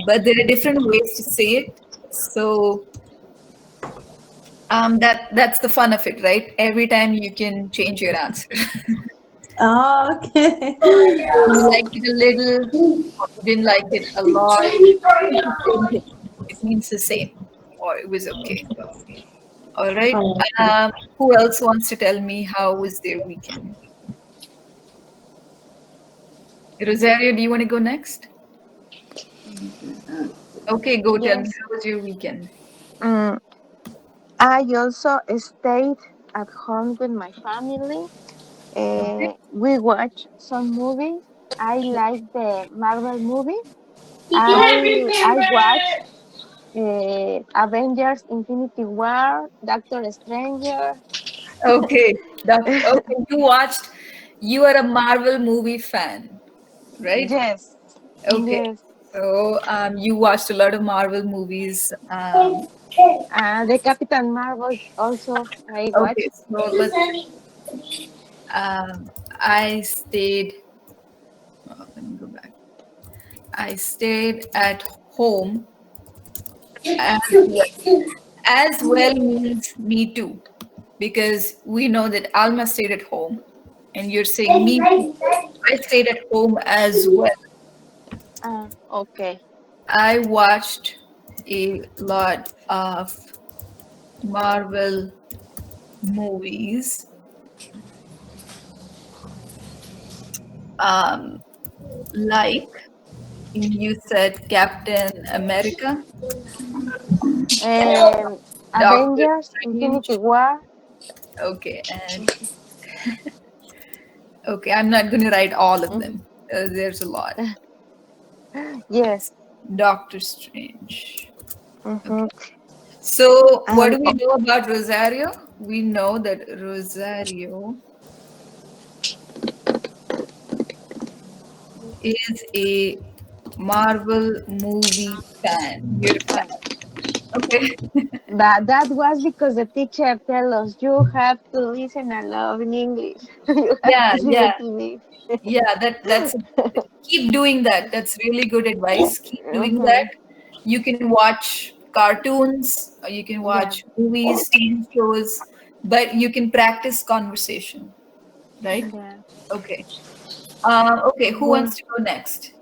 But there are different ways to say it. So that's the fun of it, right? Every time you can change your answer. Okay. You liked it a little, or you didn't like it a lot. It's the same thing. It means the same, or it was okay. All right. Who else wants to tell me how was their weekend? Rosario, do you want to go next? Okay, go tell me Yes. how was your weekend? Mm, I also stayed at home with my family. Okay. We watched some movies. I like the Marvel movie. I watched Avengers Infinity War, Doctor Stranger. Okay. Okay. You are a Marvel movie fan, right? Yes, Okay. yes. So you watched a lot of Marvel movies. The Captain Marvel also I Okay, watched. so I stayed, let me go back. I stayed at home as well. As well means me too, because we know that Alma stayed at home, and you're saying me too. I stayed at home as well. Okay. I watched a lot of Marvel movies. Um, like you said, Captain America, Um, Doctor Avengers Infinity Strange. War. Okay, and okay, I'm not going to write all of Mhm. them. There's a lot. Yes. Doctor Strange. Hmm. Okay. So, what And do we know about Rosario? We know that Rosario is a Marvel movie fan. You're a fan. Okay. but that was because the teacher tell us you have to listen a lot in English. You have Yeah, to yeah, listen to this. yeah. That's keep doing that. That's really good advice. Keep doing that. Hmm. You can watch cartoons, or you can Yeah. watch movies, TV shows, but you can practice conversation, right? Yeah. Okay. Okay, who Well, wants to go next?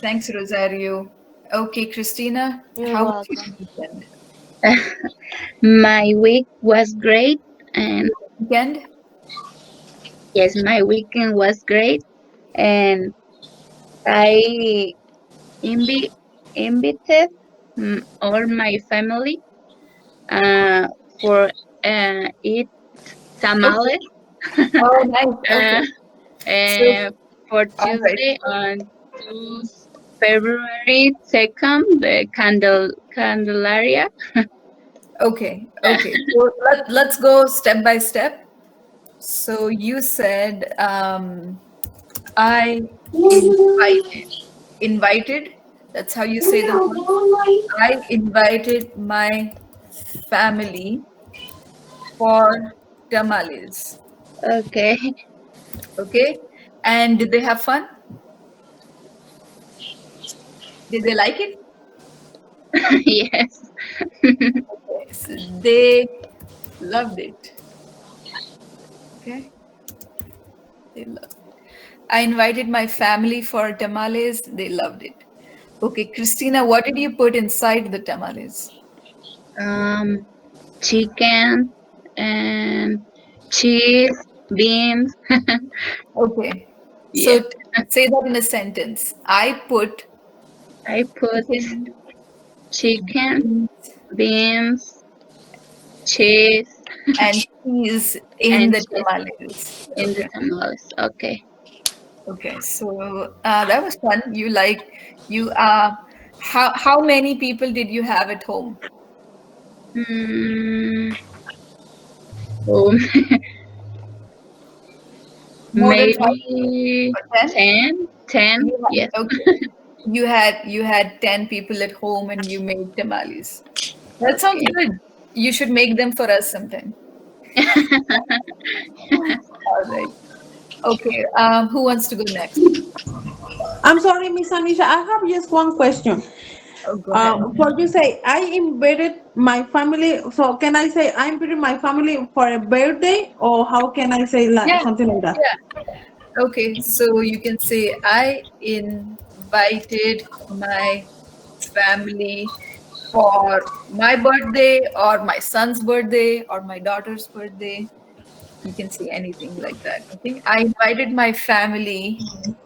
Thanks, Rosario. Okay, Christina, you're how was your welcome. weekend? My week was great, and weekend? Yes, my weekend was great, and I invi- invited all my family uh, for eat Okay. tamales. Oh, nice. uh, Okay. So, and for all right. Tuesday on February 2nd, the Candelaria. Okay. Okay. So let's go step by step. So you said I invited. Invited. That's how you say the word. I invited my family for tamales. Okay. Okay. And did they have fun? Did they like it? Yes. Okay. So they loved it. Okay. They loved it. I invited my family for tamales. They loved it. Okay, Christina, what did you put inside the tamales? um, Chicken and cheese, beans. Okay. So Yes. say that in a sentence. I put I put chicken, chicken, beans, beans, cheese, and cheese in and the cheese tamales. in the Okay. tamales. Okay. Okay. So that was fun. You how many people did you have at home? Mm, oh, More than five maybe or 10? 10. 10. You Yes. had, okay. You had 10 people at home and you made tamales. That sounds Okay. good. You should make them for us sometime. All right. Okay. Who wants to go next? I'm sorry, Miss Anisha. I have just one question. Oh, go ahead. For you say I invited my family. So can I say I invited my family for a birthday, or how can I say like Yeah. something like that? Yeah. Okay. So you can say, I invited my family for my birthday or my son's birthday or my daughter's birthday. You can say anything like that. Okay. I invited my family to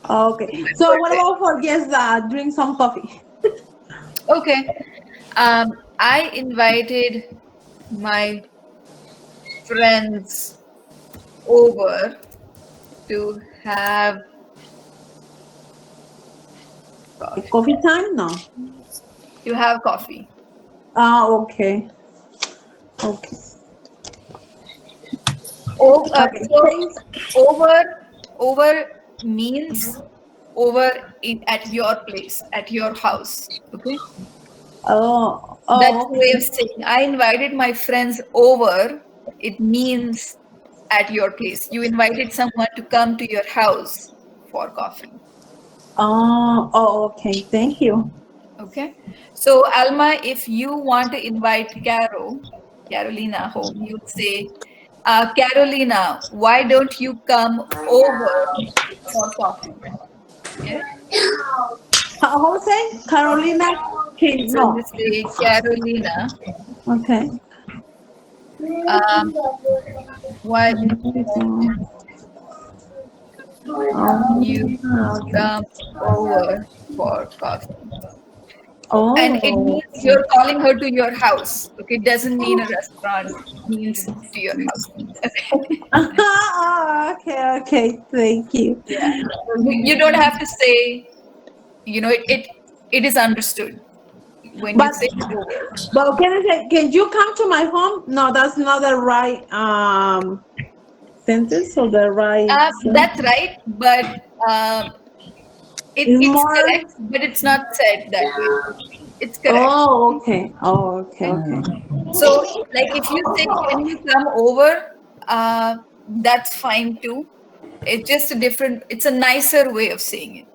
Okay. my So what birthday. about for just drink some coffee? Okay. I invited my friends over to have coffee. Coffee time? No. To have coffee. Okay. Okay. Oh, Okay. so Thanks. over means over at your place, at your house. Okay, Oh. that's Oh. the way of Okay. saying I invited my friends over. It means at your place. You invited someone to come to your house for coffee. Oh. Oh. Okay. Thank you. Okay. So, Alma, if you want to invite Carolina home, you would say, Carolina, why don't you come over for coffee? Okay. How say Carolina? Okay. So you No. say, Carolina, Okay. um, why don't you come over for coffee? And it Oh. means you're calling her to your house. Okay. It doesn't mean a restaurant, it means to your house. Okay. Okay. Okay. Thank you. Yeah. So you don't have to say, it is understood when you But say over. can I say, can you come to my home? No, that's not the right sentence or the right That's right, but um, it's it's more. correct, but it's not said that way. It's correct. Oh, okay. Oh, okay, Okay. okay. So, like if you say, "Can you come over?" That's fine too. It's just a different. It's a nicer way of saying it.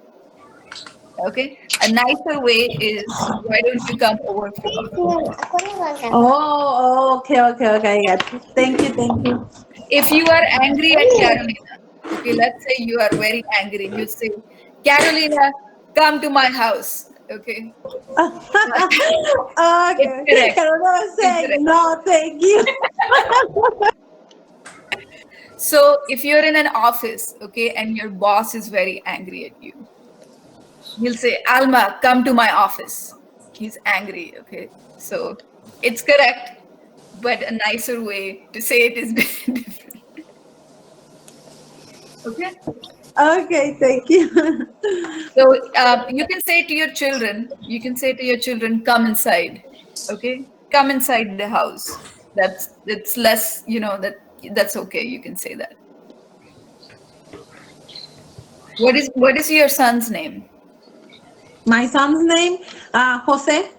Okay, a nicer way is, "Why don't you come over for coffee?" Oh, okay, okay, okay. I got you. Thank you, thank you. If you are angry at Carolina, okay, let's say you are very angry, you say, Carolina, come to my house. Okay. Okay. Correct. Carolina was saying, no, thank you. So if you're in an office, okay, and your boss is very angry at you, he'll say, Alma, come to my office. He's angry, okay? So it's correct, but a nicer way to say it is different. Okay? Okay, thank you. So you can say to your children, come inside, okay? Come inside the house. That's less, that's okay. You can say that. What is your son's name? My son's name, Jose.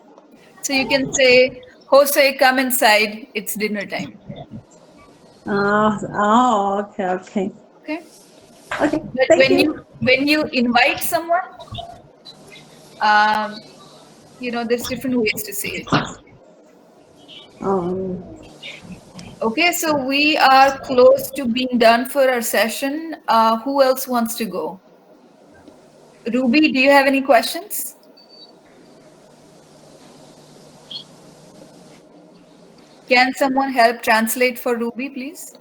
So you can say, Jose, come inside. It's dinner time. Okay, okay. Okay. Okay, But thank when you invite someone, um, there's different ways to say it. Um, Okay, so we are close to being done for our session. Who else wants to go? Ruby, do you have any questions? Can someone help translate for Ruby, please?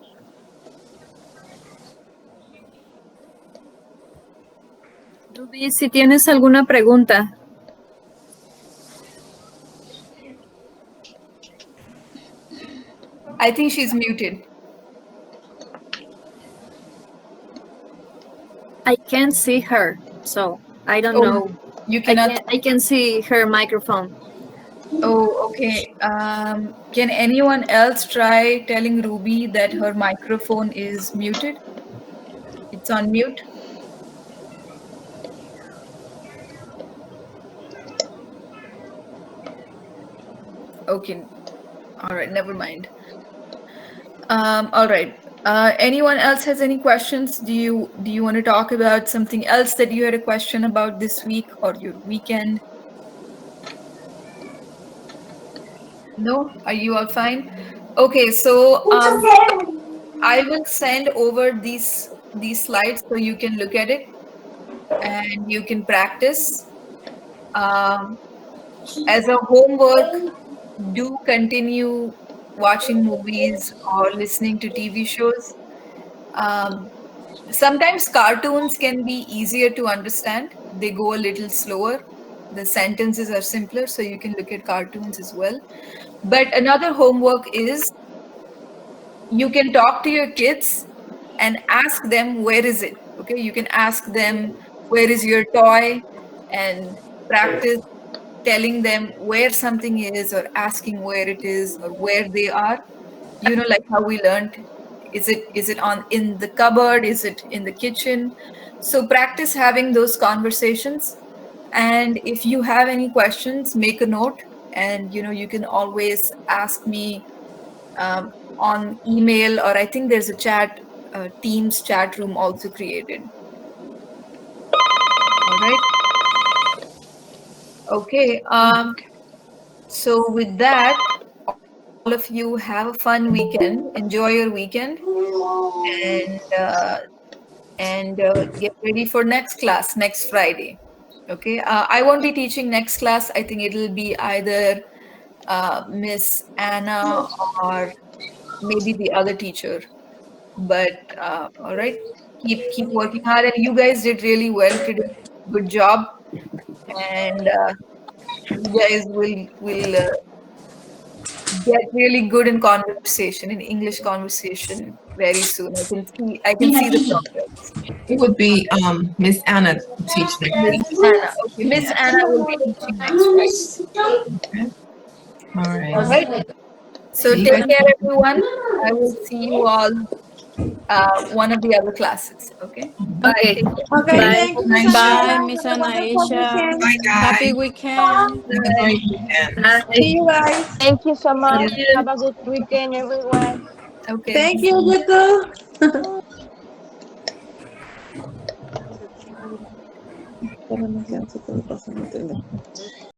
Ruby, si tienes alguna pregunta. I think she's muted. I can't see her, so I don't know. You cannot. I can see her microphone. Oh, okay. Can anyone else try telling Ruby that her microphone is muted? It's on mute. Okay. All right. Never mind. All right. Anyone else has any questions? Do you want to talk about something else that you had a question about this week or your weekend? No? Are you all fine? Okay, so I will send over these slides so you can look at it and you can practice. As a homework, do continue watching movies or listening to TV shows. Um, Sometimes cartoons can be easier to understand. They go a little slower. The sentences are simpler, so you can look at cartoons as well. But another homework is you can talk to your kids and ask them, where is it? Okay, you can ask them, where is your toy? And practice telling them where something is or asking where it is or where they are. Like how we learned, is it on in the cupboard, is it in the kitchen? So practice having those conversations, and if you have any questions, make a note, and you can always ask me on email, or I think there's a Teams chat room also created. All right. Okay. So with that, all of you have a fun weekend. Enjoy your weekend, and get ready for next class next Friday. Okay. I won't be teaching next class. I think it'll be either Miss Anna or maybe the other teacher. But all right, keep working hard, and you guys did really well today. Good job, and you guys will get really good in conversation, in English conversation very soon. I can see the progress. It would be Miss Anna teach next Miss week. Anna. Okay, Miss Anna will be teaching next Friday. Okay. All right. All right. So See you take guys. care, everyone. I will see you all one of the other classes. Okay. Bye. Okay. Take care. okay, Bye. thank you, Miss Nice. Anna. Bye, Miss Have a wonderful Anaisha. weekend. Bye, Happy guys. weekend. Have a great weekend. Bye. See you guys. Thank you so See much. you. Have a good weekend, everyone. Okay. Thank you, you too.